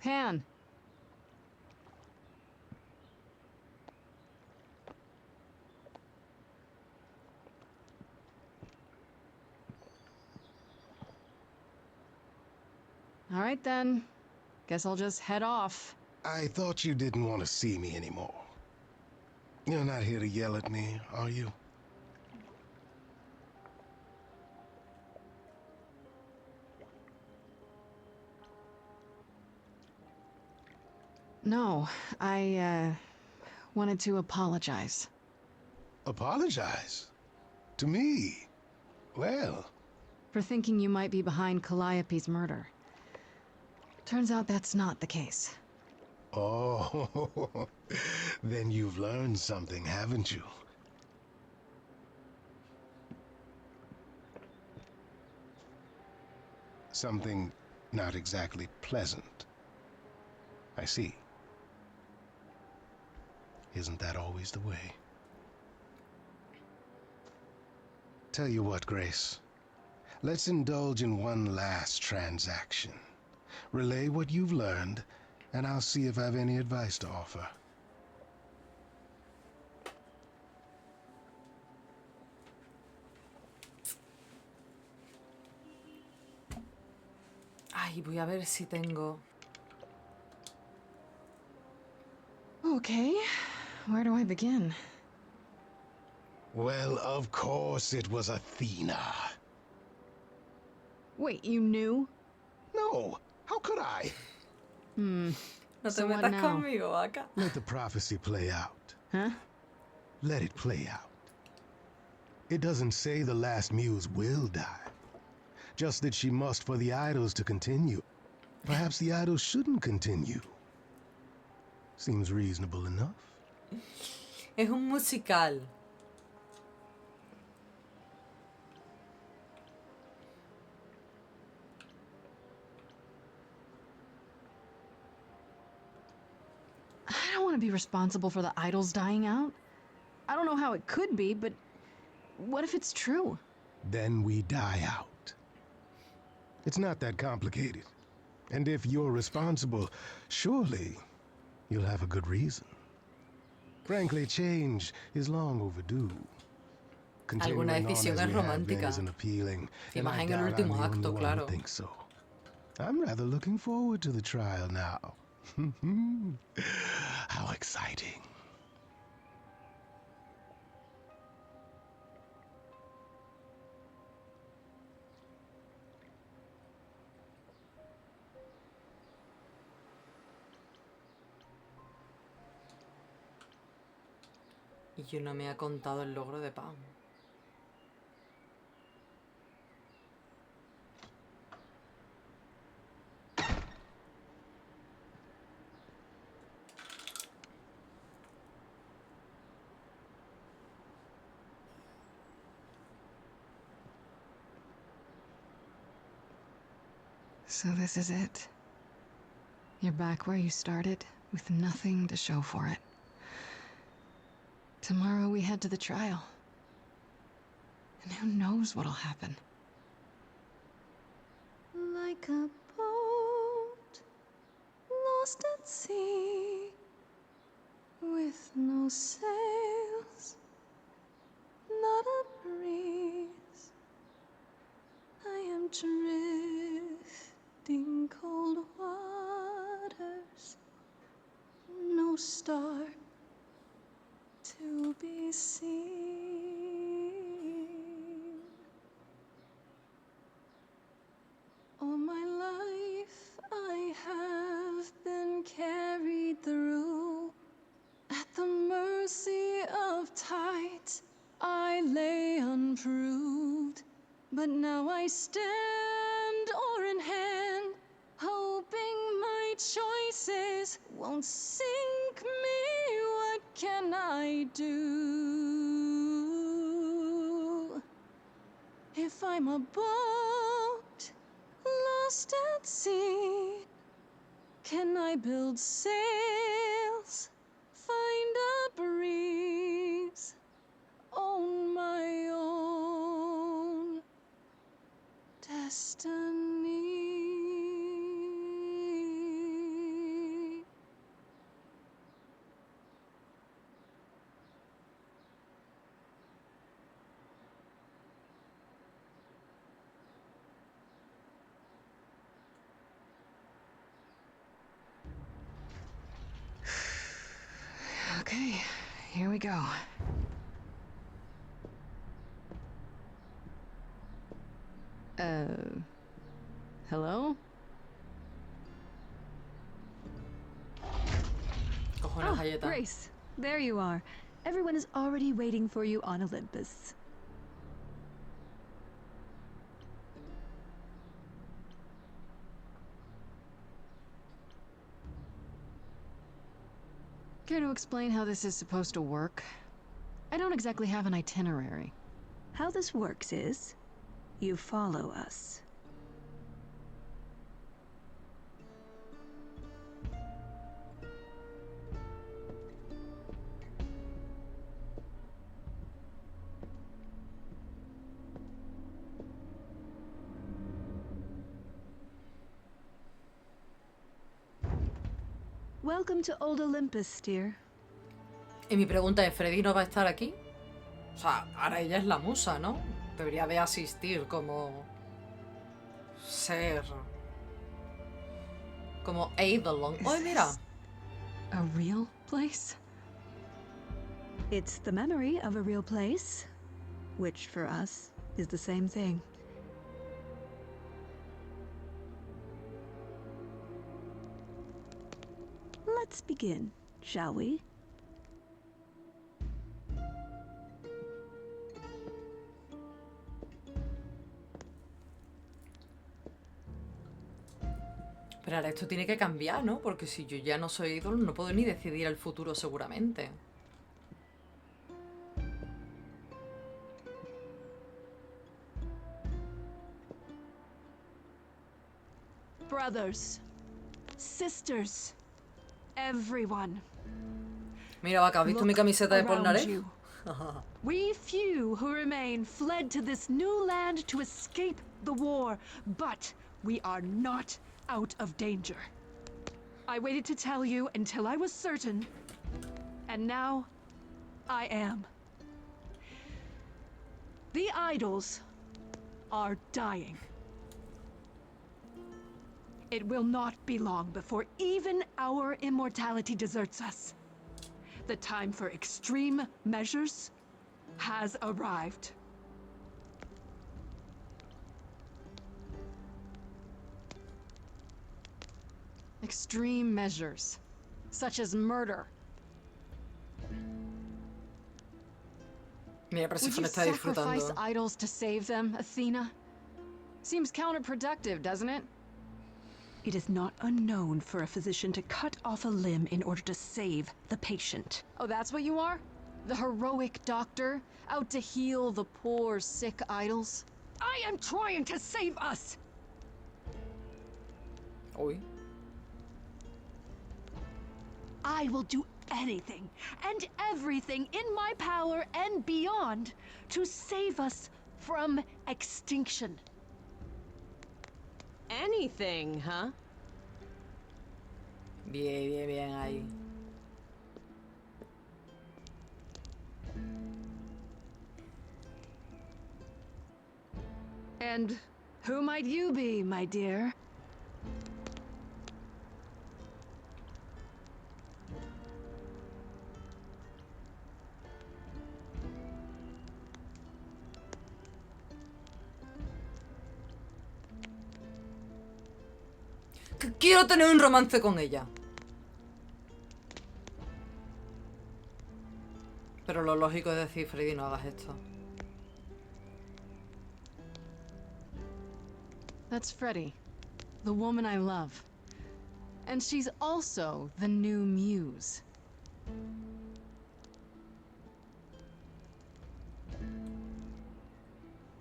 Pan! All right then. Guess I'll just head off. I thought you didn't want to see me anymore. You're not here to yell at me, are you? No, I, wanted to apologize. Apologize? To me? Well... For thinking you might be behind Calliope's murder. Turns out that's not the case. Oh, then you've learned something, haven't you? Something not exactly pleasant. I see. Isn't that always the way? Tell you what, Grace. Let's indulge in one last transaction. Relay what you've learned, and I'll see if I have any advice to offer. Ay, voy a ver si tengo... Okay, where do I begin? Well, of course it was Athena. Wait, you knew? No, how could I? No te So what metas now? conmigo, vaca. Let the prophecy play out. Huh? Let it play out. It doesn't say the last muse will die. Just that she must for the idols to continue. Perhaps the idols shouldn't continue. Seems reasonable enough. Es un musical. I don't want to be responsible for the idols dying out. I don't know how it could be, but what if it's true? Then we die out. It's not that complicated. And if you're responsible, surely you'll have a good reason. Frankly, change is long overdue. Alguna Continuing on as decisión es we have been romántica. isn't appealing, Y and más I en el doubt I'm último the only acto, one claro. who thinks so. I'm rather looking forward to the trial now. How exciting. Y yo no me ha contado el logro de Pam. So this is it. You're back where you started, with nothing to show for it. Tomorrow we head to the trial. And who knows what'll happen? Like a boat lost at sea, with no sails, not a breeze. I am drifting cold waters, no star to be seen. All my life I have been carried through. At the mercy of tides, I lay unproved. But now I stand oar in hand, hoping my choices won't sink me. What can I do? If I'm a boat lost at sea. Can I build sails, find a breeze on my own destiny? Okay, here we go. Hello? Cojones, galleta. Grace, there you are. Everyone is already waiting for you on Olympus. Care to explain how this is supposed to work? I don't exactly have an itinerary. How this works is, you follow us. Welcome to Old Olympus, dear. Y mi pregunta es, ¿Freddy no va a estar aquí? O sea, ahora ella es la musa, ¿no? Debería de asistir como... ser... como Eidolon. ¡Oh, mira! A real place? It's the memory of a real place, which for us is the same thing. Let's begin, shall we? Pero ahora esto tiene que cambiar, ¿no? Porque si yo ya no soy ídolo, no puedo ni decidir el futuro seguramente. Brothers, sisters, everyone. Mira, vaca, ¿has visto mi camiseta de around Polnareff? you. We few who remain fled to this new land to escape the war, but we are not out of danger. I waited to tell you until I was certain, and now I am. The idols are dying. It will not be long before even our immortality deserts us. The time for extreme measures has arrived. Extreme measures, such as murder. Mira, Would you Persefone está sacrifice disfrutando. idols to save them, Athena? Seems counterproductive, doesn't it? It is not unknown for a physician to cut off a limb in order to save the patient. Oh, that's what you are? The heroic doctor, out to heal the poor, sick idols? I am trying to save us! Uy. I will do anything and everything in my power and beyond to save us from extinction. Anything, huh? Bien, bien, bien ahí. And who might you be, my dear? Que quiero tener un romance con ella. Pero lo lógico es decir, Freddy, no hagas esto. That's Freddie, the woman I love. And she's also the new muse.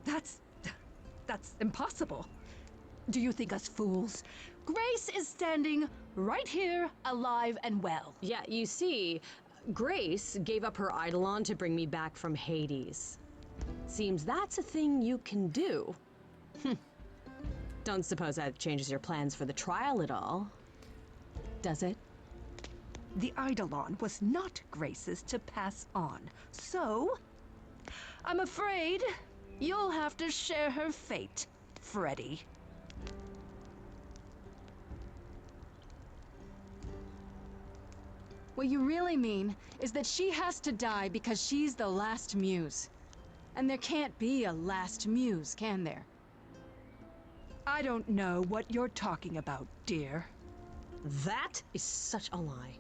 That's impossible. Do you think us fools? Grace is standing right here, alive and well. Yeah, you see, Grace gave up her Eidolon to bring me back from Hades. Seems that's a thing you can do. Don't suppose that changes your plans for the trial at all, does it? The Eidolon was not Grace's to pass on, so I'm afraid you'll have to share her fate, Freddy. What you really mean is that she has to die because she's the last muse. And there can't be a last muse, can there? I don't know what you're talking about, dear. That is such a lie.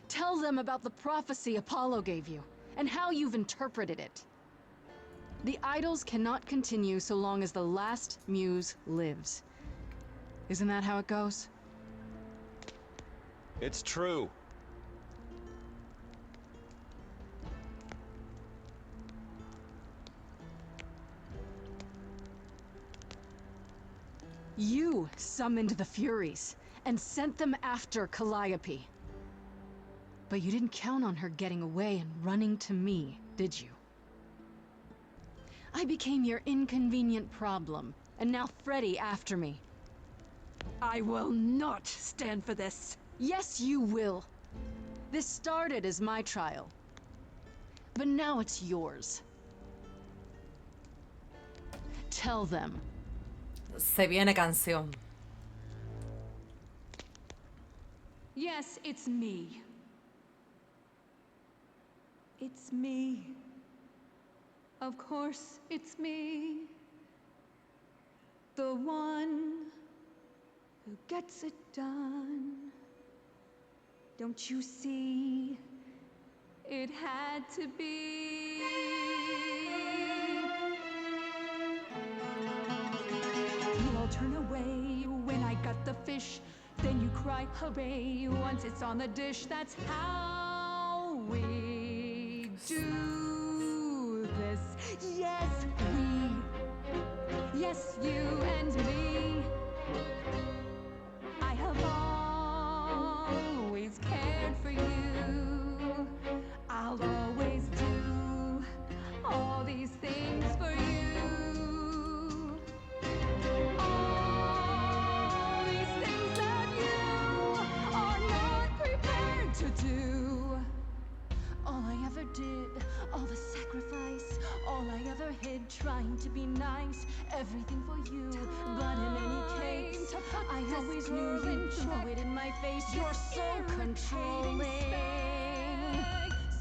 Tell them about the prophecy Apollo gave you, and how you've interpreted it. The idols cannot continue so long as the last muse lives. Isn't that how it goes? It's true. You summoned the Furies and sent them after Calliope. But you didn't count on her getting away and running to me, did you? I became your inconvenient problem, and now Freddy after me. I will not stand for this. Yes, you will. This started as my trial, but now it's yours. Tell them. Se viene canción. Yes, it's me. It's me. Of course, it's me. The one who gets it done. Don't you see? It had to be. You all turn away when I got the fish. Then you cry hooray once it's on the dish. That's how we do this. Yes, we. Yes, you and me. I have always cared for you. I'll always do all these things for you. All these things that you are not prepared to do. All I ever did, all the sacrifice, all I ever hid trying to be nice, everything for you. But in any case, I always knew you'd throw it in my face. You're so controlling.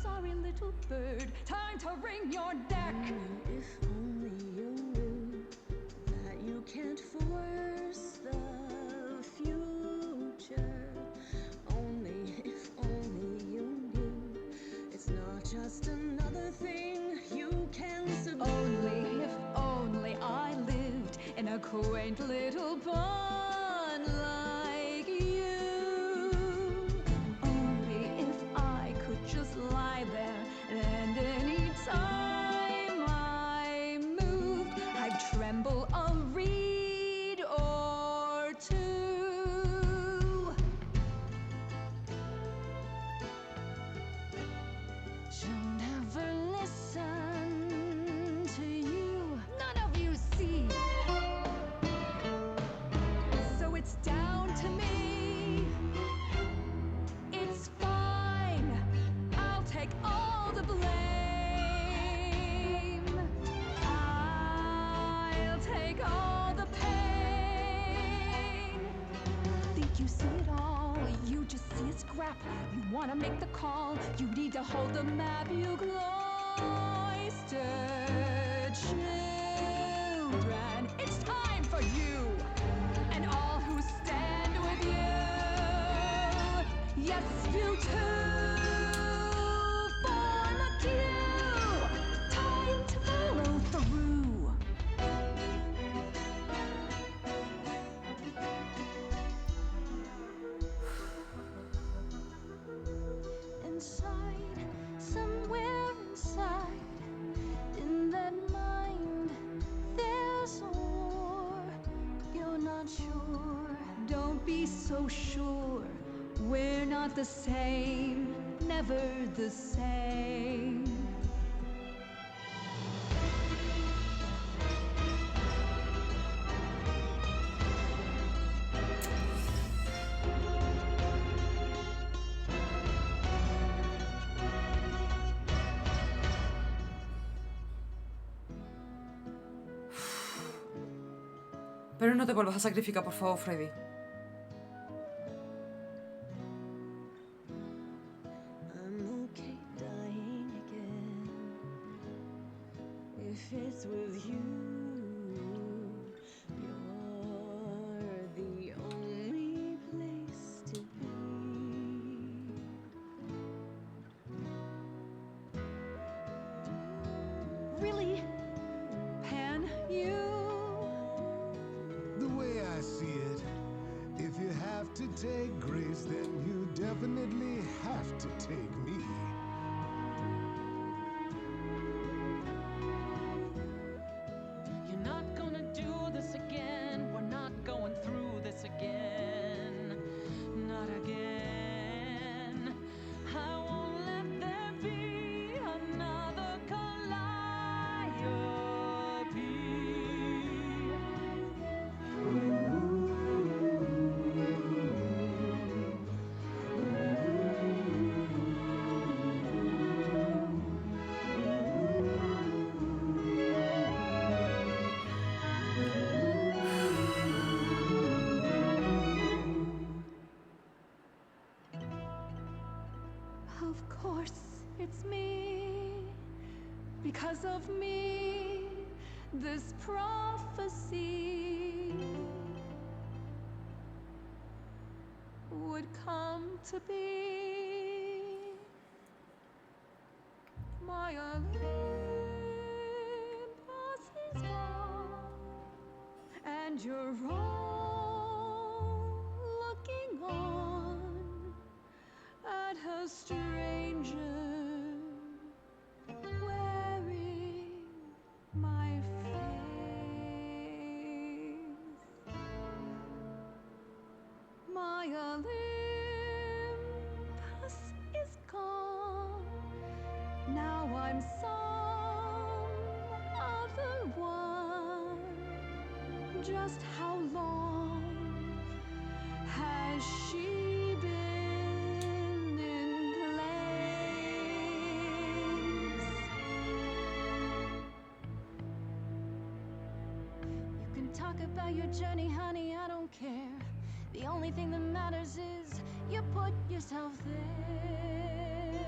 Sorry, little bird, time to wring your neck. If only you knew that you can't force the future. Only if only you knew it's not just another thing you can subdue. Only if only I lived in a quaint little pond like you. Only if I could just lie there and any time I moved, I'd tremble a reed or two. She'll never listen to you. None of you see. So it's down to me. It's fine. I'll take all the blame. I'll take all the pain. Think you see it all, you just see a scrap. You wanna make the call, you need to hold the map. You cloistered children. It's time for you and all who stand with you. Yes, you too. Form a queue. Time to follow through. Inside, somewhere inside, in that mind, there's a war. so sure we're not the same, never the same. Pero no te vuelvas a sacrificar, por favor, Freddy. I'm okay dying again if it's with you. You're the only place to be. Really? Pan, you? The way I see it, if you have to take Grace, then you definitely have to take me. You're not gonna do this again. We're not going through this again. Not again. I won't let there be another Calliope. Of course, it's me. Because of me, this prophecy would come to be. My Olympus is gone, and you're all looking on at a stranger wearing my face. My Olympus is gone. Now I'm some other one. Just how long has she been in place? You can talk about your journey, honey, I don't care. The only thing that matters is you put yourself there.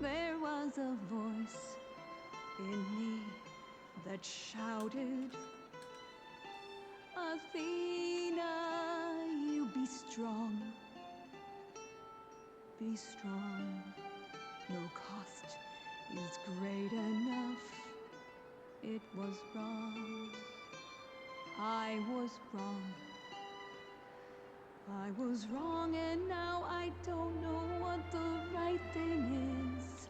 There was a voice in me that shouted, Athena, you be strong. Be strong. No cost is great enough. It was wrong. I was wrong. I was wrong, and now I don't know what the right thing is.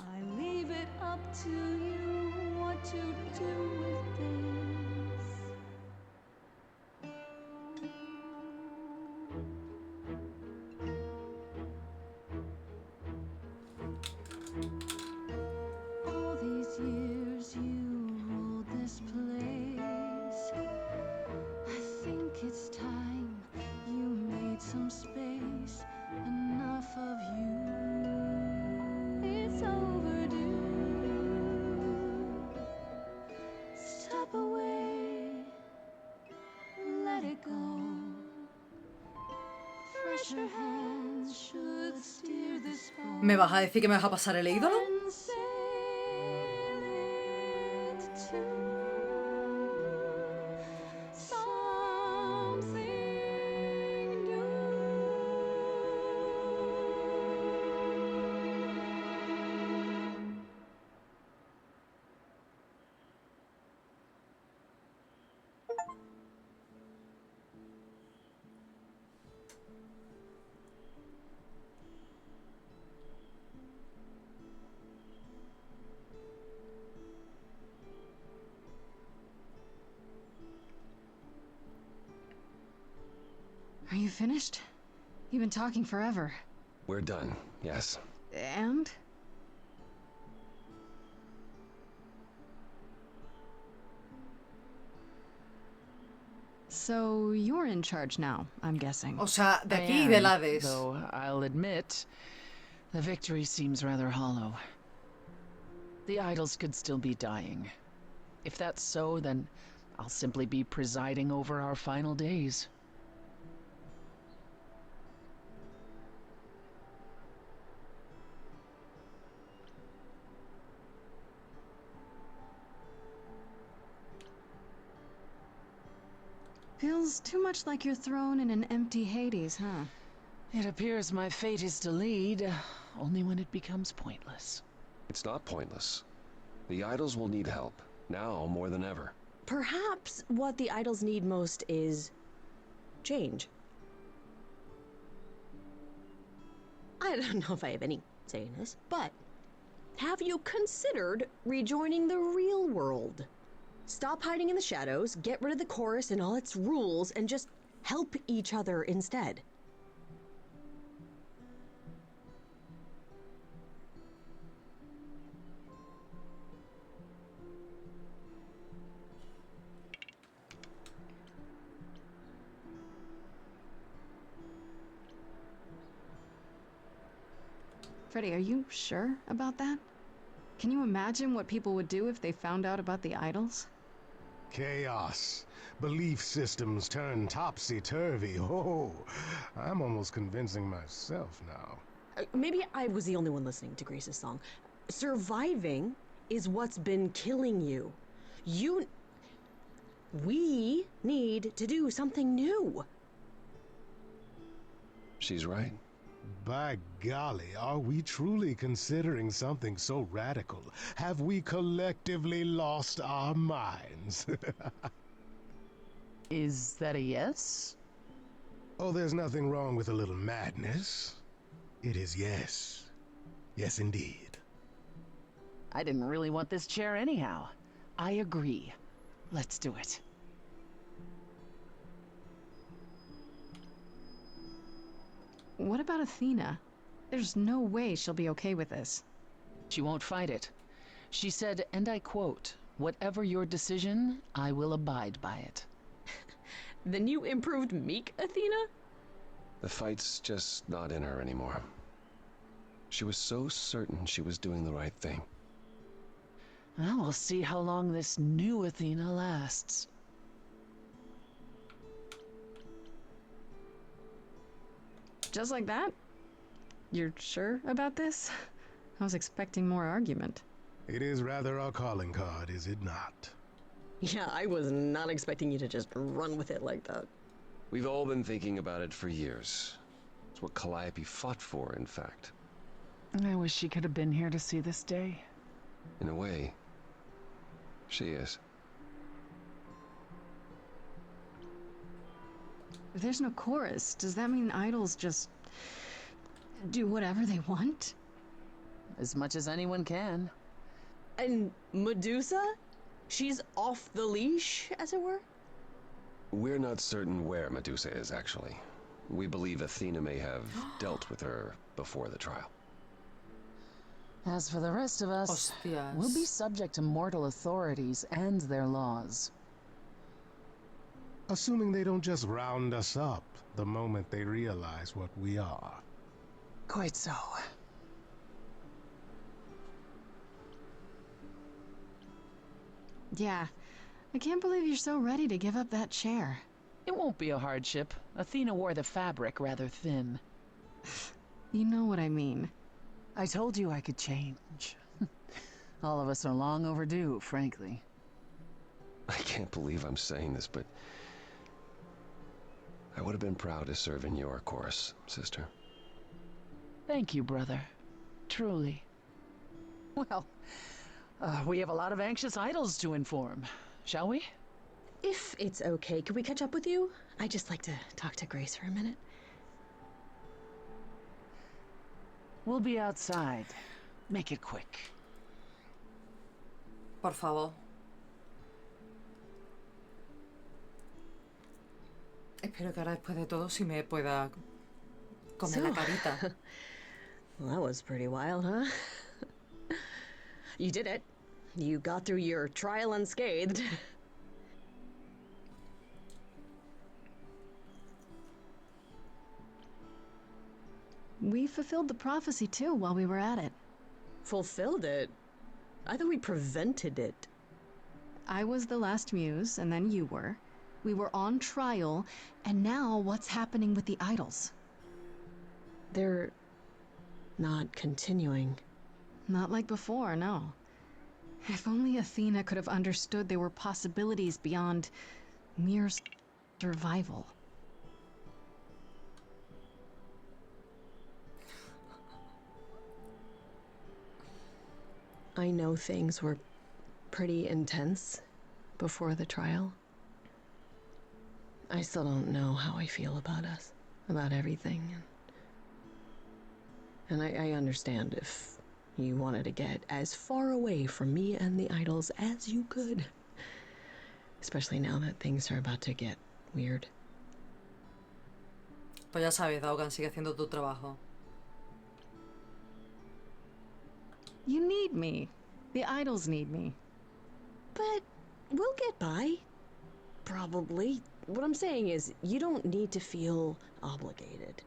I leave it up to you what to do with this. All these years you ruled this place. I think it's time you made some space. Enough of you. It's overdue. Step away. Let it go. Fresher hands should steer this boat. ¿Me vas a decir que me vas a pasar el ídolo? And sail it to something new. Are you finished? You've been talking forever. We're done, yes. And? So you're in charge now, I'm guessing. O sea, de I aquí y am, del Hades. though I'll admit, the victory seems rather hollow. The idols could still be dying. If that's so, then I'll simply be presiding over our final days. Feels too much like you're thrown in an empty Hades, huh? It appears my fate is to lead, only when it becomes pointless. It's not pointless. The idols will need help, now more than ever. Perhaps what the idols need most is change. I don't know if I have any say in this, but have you considered rejoining the real world? Stop hiding in the shadows, get rid of the chorus and all its rules, and just help each other instead. Freddy, are you sure about that? Can you imagine what people would do if they found out about the idols? Chaos. Belief systems turn topsy-turvy. Oh, I'm almost convincing myself now. Maybe I was the only one listening to Grace's song. Surviving is what's been killing you. We need to do something new. She's right. By golly, are we truly considering something so radical? Have we collectively lost our minds? Is that a yes? Oh, there's nothing wrong with a little madness. It is yes. Yes, indeed. I didn't really want this chair anyhow. I agree. Let's do it. What about Athena? There's no way she'll be okay with this. She won't fight it. She said, and I quote, "Whatever your decision, I will abide by it." The new improved meek Athena? The fight's just not in her anymore. She was so certain she was doing the right thing. Well, we'll see how long this new Athena lasts. Just like that? You're sure about this? I was expecting more argument. It is rather our calling card, is it not? Yeah, I was not expecting you to just run with it like that. We've all been thinking about it for years. It's what Calliope fought for, in fact. I wish she could have been here to see this day. In a way, she is. If there's no chorus, does that mean idols just do whatever they want? As much as anyone can. And Medusa? She's off the leash, as it were? We're not certain where Medusa is, actually. We believe Athena may have dealt with her before the trial. As for the rest of us, Hostias. we'll be subject to mortal authorities and their laws. Assuming they don't just round us up the moment they realize what we are. Quite so. Yeah, I can't believe you're so ready to give up that chair. It won't be a hardship. Athena wore the fabric rather thin. You know what I mean. I told you I could change. All of us are long overdue, frankly. I can't believe I'm saying this, but I would have been proud to serve in your chorus, sister. Thank you, brother. Truly. Well, we have a lot of anxious idols to inform, shall we? If it's okay, could we catch up with you? I'd just like to talk to Grace for a minute. We'll be outside. Make it quick. Por favor. Espero que ahora después de todo sí me pueda comer la carita. Well, that was pretty wild, huh? You did it. You got through your trial unscathed. We fulfilled the prophecy too while we were at it. Fulfilled it? I thought we prevented it. I was the last muse, and then you were. We were on trial, and now what's happening with the idols? They're not continuing. Not like before, no. If only Athena could have understood there were possibilities beyond mere survival. I know things were pretty intense before the trial. I still don't know how I feel about us, about everything. And I understand if you wanted to get as far away from me and the idols as you could. Especially now that things are about to get weird. Pues ya sabes, Daogan, sigue haciendo tu trabajo. You need me. The idols need me. But we'll get by. Probably. What I'm saying is, you don't need to feel obligated.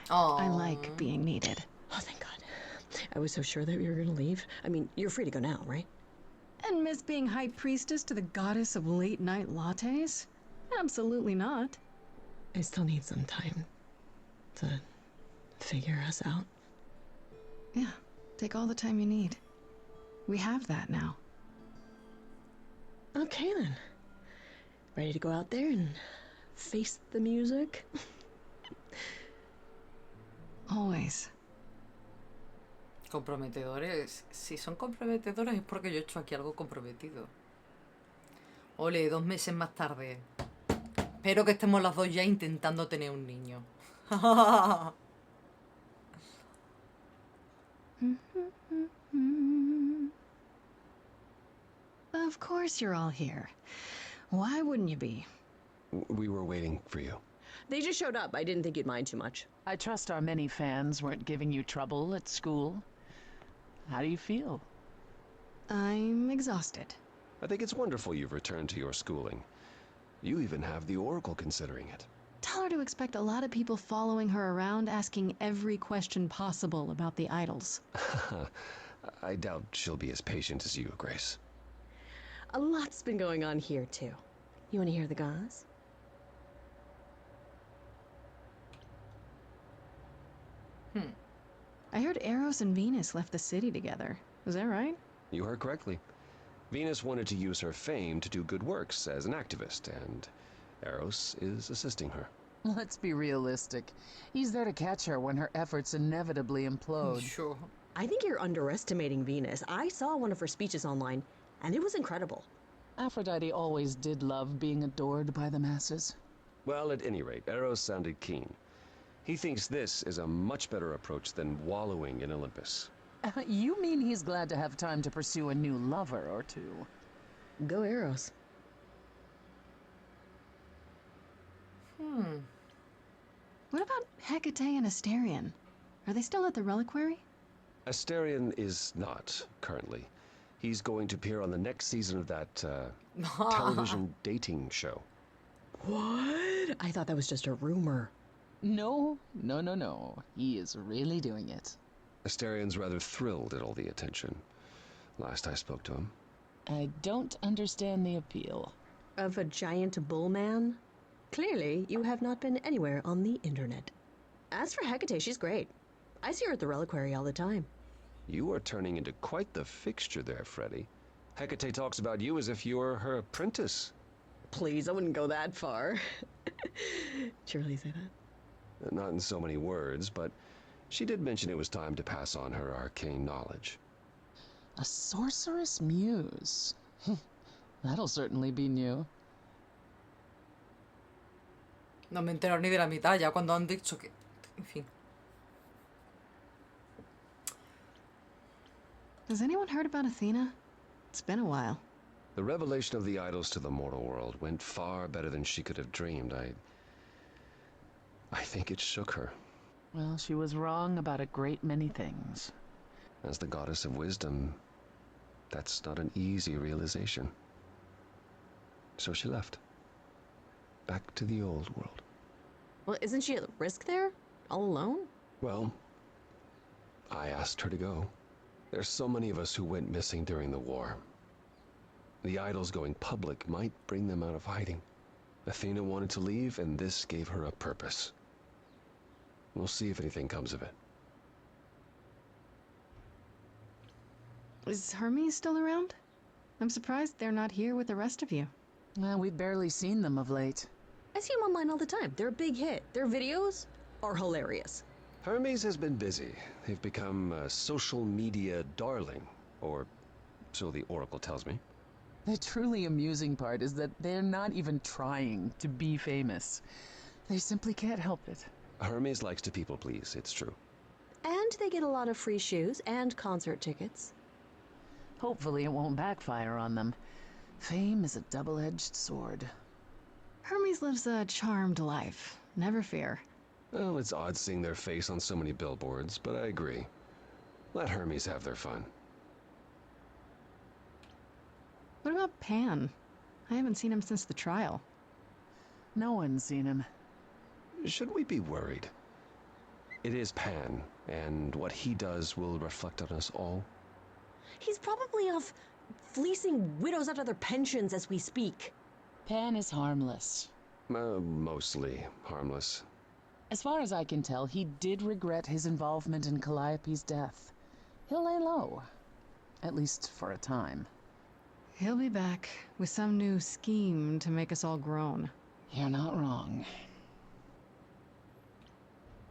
I like being needed. Oh, thank God. I was so sure that you were gonna leave. I mean, you're free to go now, right? And miss being high priestess to the goddess of late night lattes? Absolutely not. I still need some time to figure us out. Yeah, take all the time you need. We have that now. Okay then. Ready to go out there and face the music? Always. Comprometedores. Si son comprometedores es porque yo he hecho aquí algo comprometido. Ole, 2 meses más tarde. Espero que estemos las dos ya intentando tener un niño. Of course you're all here. Why wouldn't you be? We were waiting for you. They just showed up. I didn't think you'd mind too much. I trust our many fans weren't giving you trouble at school. How do you feel? I'm exhausted. I think it's wonderful you've returned to your schooling. You even have the Oracle considering it. Tell her to expect a lot of people following her around asking every question possible about the idols. I doubt she'll be as patient as you, Grace. A lot's been going on here, too. You want to hear the gauze? I heard Eros and Venus left the city together. Is that right? You heard correctly. Venus wanted to use her fame to do good works as an activist, and Eros is assisting her. Let's be realistic. He's there to catch her when her efforts inevitably implode. Sure. I think you're underestimating Venus. I saw one of her speeches online, and it was incredible. Aphrodite always did love being adored by the masses. Well, at any rate, Eros sounded keen. He thinks this is a much better approach than wallowing in Olympus. You mean he's glad to have time to pursue a new lover or two? Go Eros. What about Hecate and Asterion? Are they still at the reliquary? Asterion is not, currently. He's going to appear on the next season of that, television dating show. What? I thought that was just a rumor. No. He is really doing it. Asterion's rather thrilled at all the attention. Last I spoke to him. I don't understand the appeal. Of a giant bull man? Clearly, you have not been anywhere on the internet. As for Hecate, she's great. I see her at the reliquary all the time. You are turning into quite the fixture there, Freddy. Hecate talks about you as if you were her apprentice. Please, I wouldn't go that far. Did you really say that? Not in so many words, but she did mention it was time to pass on her arcane knowledge. A sorceress muse. That'll certainly be new. No me entero ni de la mitad ya cuando han dicho que... En fin. Has anyone heard about Athena? It's been a while. The revelation of the idols to the mortal world went far better than she could have dreamed. I think it shook her. Well, she was wrong about a great many things. As the goddess of wisdom, that's not an easy realization. So she left. Back to the old world. Well, isn't she at risk there? All alone? Well, I asked her to go. There's so many of us who went missing during the war. The idols going public might bring them out of hiding. Athena wanted to leave, and this gave her a purpose. We'll see if anything comes of it. Is Hermes still around? I'm surprised they're not here with the rest of you. We've barely seen them of late. I see them online all the time. They're a big hit. Their videos are hilarious. Hermes has been busy. They've become a social media darling, or so the Oracle tells me. The truly amusing part is that they're not even trying to be famous. They simply can't help it. Hermes likes to people please, it's true. And they get a lot of free shoes and concert tickets. Hopefully it won't backfire on them. Fame is a double-edged sword. Hermes lives a charmed life. Never fear. Well, it's odd seeing their face on so many billboards, but I agree. Let Hermes have their fun. What about Pan? I haven't seen him since the trial. No one's seen him. Should we be worried? It is Pan, and what he does will reflect on us all. He's probably off fleecing widows out of their pensions as we speak. Pan is harmless. Mostly harmless. As far as I can tell, he did regret his involvement in Calliope's death. He'll lay low. At least for a time. He'll be back with some new scheme to make us all groan. You're not wrong.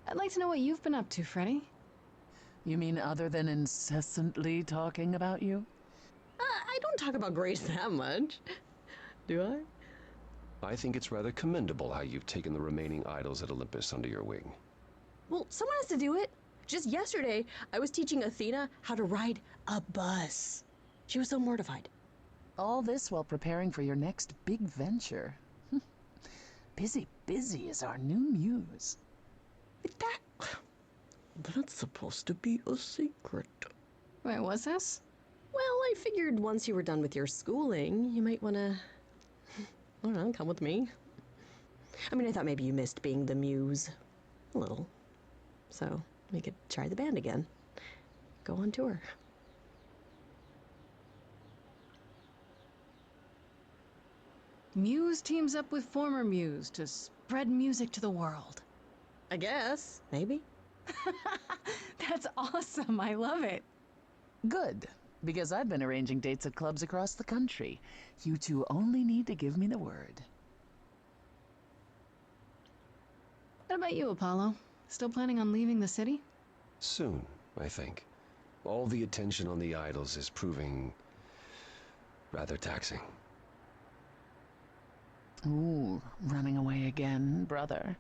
I'd like to know what you've been up to, Freddy. You mean other than incessantly talking about you? I don't talk about Grace that much. Do I? I think it's rather commendable how you've taken the remaining idols at Olympus under your wing. Well, someone has to do it. Just yesterday, I was teaching Athena how to ride a bus. She was so mortified. All this while preparing for your next big venture. Busy is our new muse. That's supposed to be a secret. Wait, what's this? Well, I figured once you were done with your schooling, you might want to, I don't know, come with me. I mean, I thought maybe you missed being the muse. A little. So, we could try the band again. Go on tour. Muse teams up with former Muse to spread music to the world. I guess. Maybe. That's awesome. I love it. Good, because I've been arranging dates at clubs across the country. You two only need to give me the word. What about you, Apollo? Still planning on leaving the city? Soon, I think. All the attention on the idols is proving rather taxing. Ooh, running away again, brother.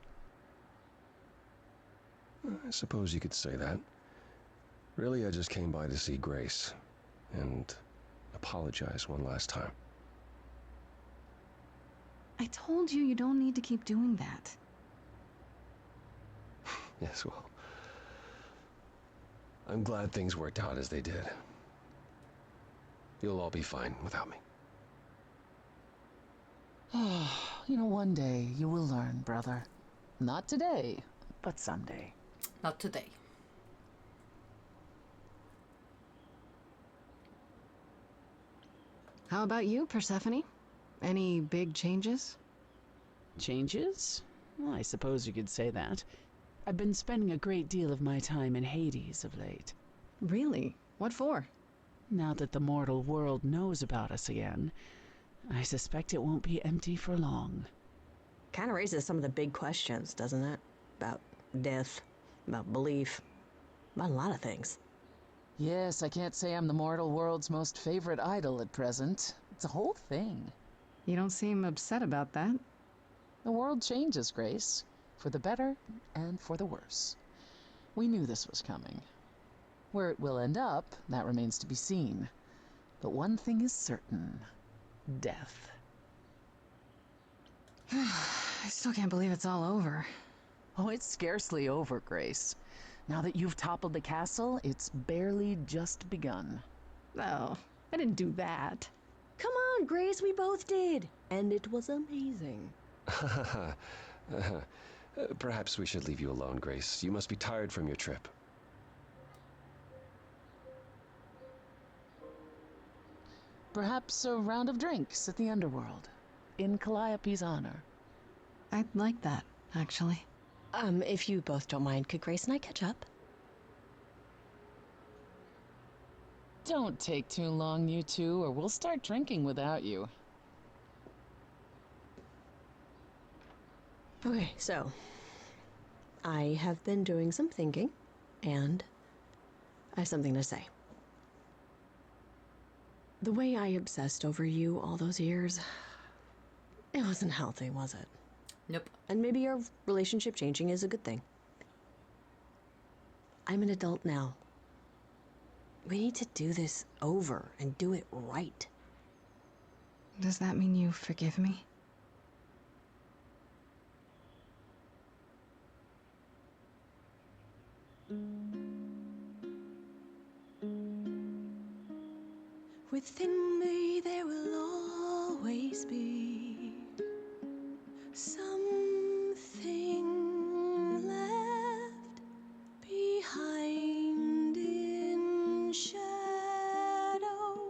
I suppose you could say that. Really, I just came by to see Grace and apologize one last time. I told you don't need to keep doing that. Yes, well, I'm glad things worked out as they did. You'll all be fine without me. One day you will learn, brother. Not today, but someday. Not today. How about you, Persephone? Any big changes? Changes? Well, I suppose you could say that. I've been spending a great deal of my time in Hades of late. Really? What for? Now that the mortal world knows about us again, I suspect it won't be empty for long. Kind of raises some of the big questions, doesn't it? About death, about belief, about a lot of things. Yes, I can't say I'm the mortal world's most favorite idol at present. It's a whole thing. You don't seem upset about that. The world changes, Grace. For the better and for the worse. We knew this was coming. Where it will end up, that remains to be seen. But one thing is certain. death. I still can't believe it's all over. Oh, it's scarcely over, Grace. Now that you've toppled the castle, it's barely just begun. Oh, I didn't do that. Come on, Grace, we both did. And it was amazing. Perhaps we should leave you alone, Grace. You must be tired from your trip. Perhaps a round of drinks at the underworld, in Calliope's honor. I'd like that, actually. If you both don't mind, could Grace and I catch up? Don't take too long, you two, or we'll start drinking without you. Okay, so I have been doing some thinking, and I have something to say. The way I obsessed over you all those years, it wasn't healthy, was it? Nope. And maybe our relationship changing is a good thing. I'm an adult now. We need to do this over and do it right. Does that mean you forgive me? Within me there will always be something left behind in shadow.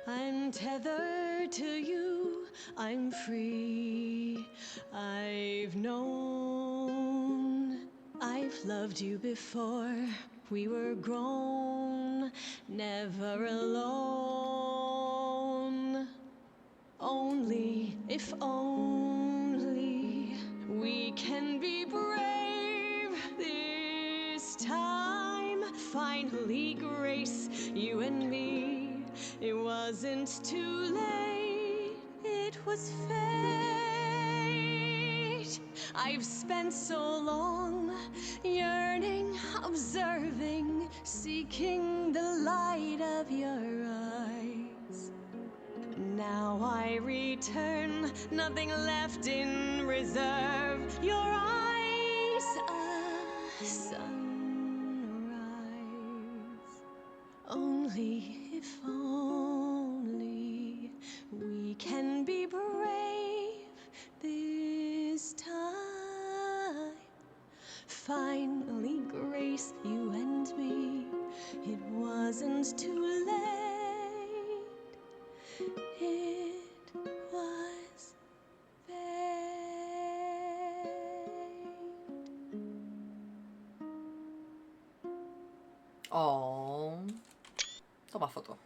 I'm tethered to you, I'm free. I've known, I've loved you before. We were grown, never alone. Only, if only, we can be brave this time. Finally, Grace, you and me. It wasn't too late, it was fate. I've spent so long yearning, observing, seeking the light of your eyes. Now I return, nothing left in reserve. Your eyes, a sunrise. Only, if only, we can be brave this time. Finally, Grace, you and me. It wasn't too late. It was fate. Oh. Toma foto.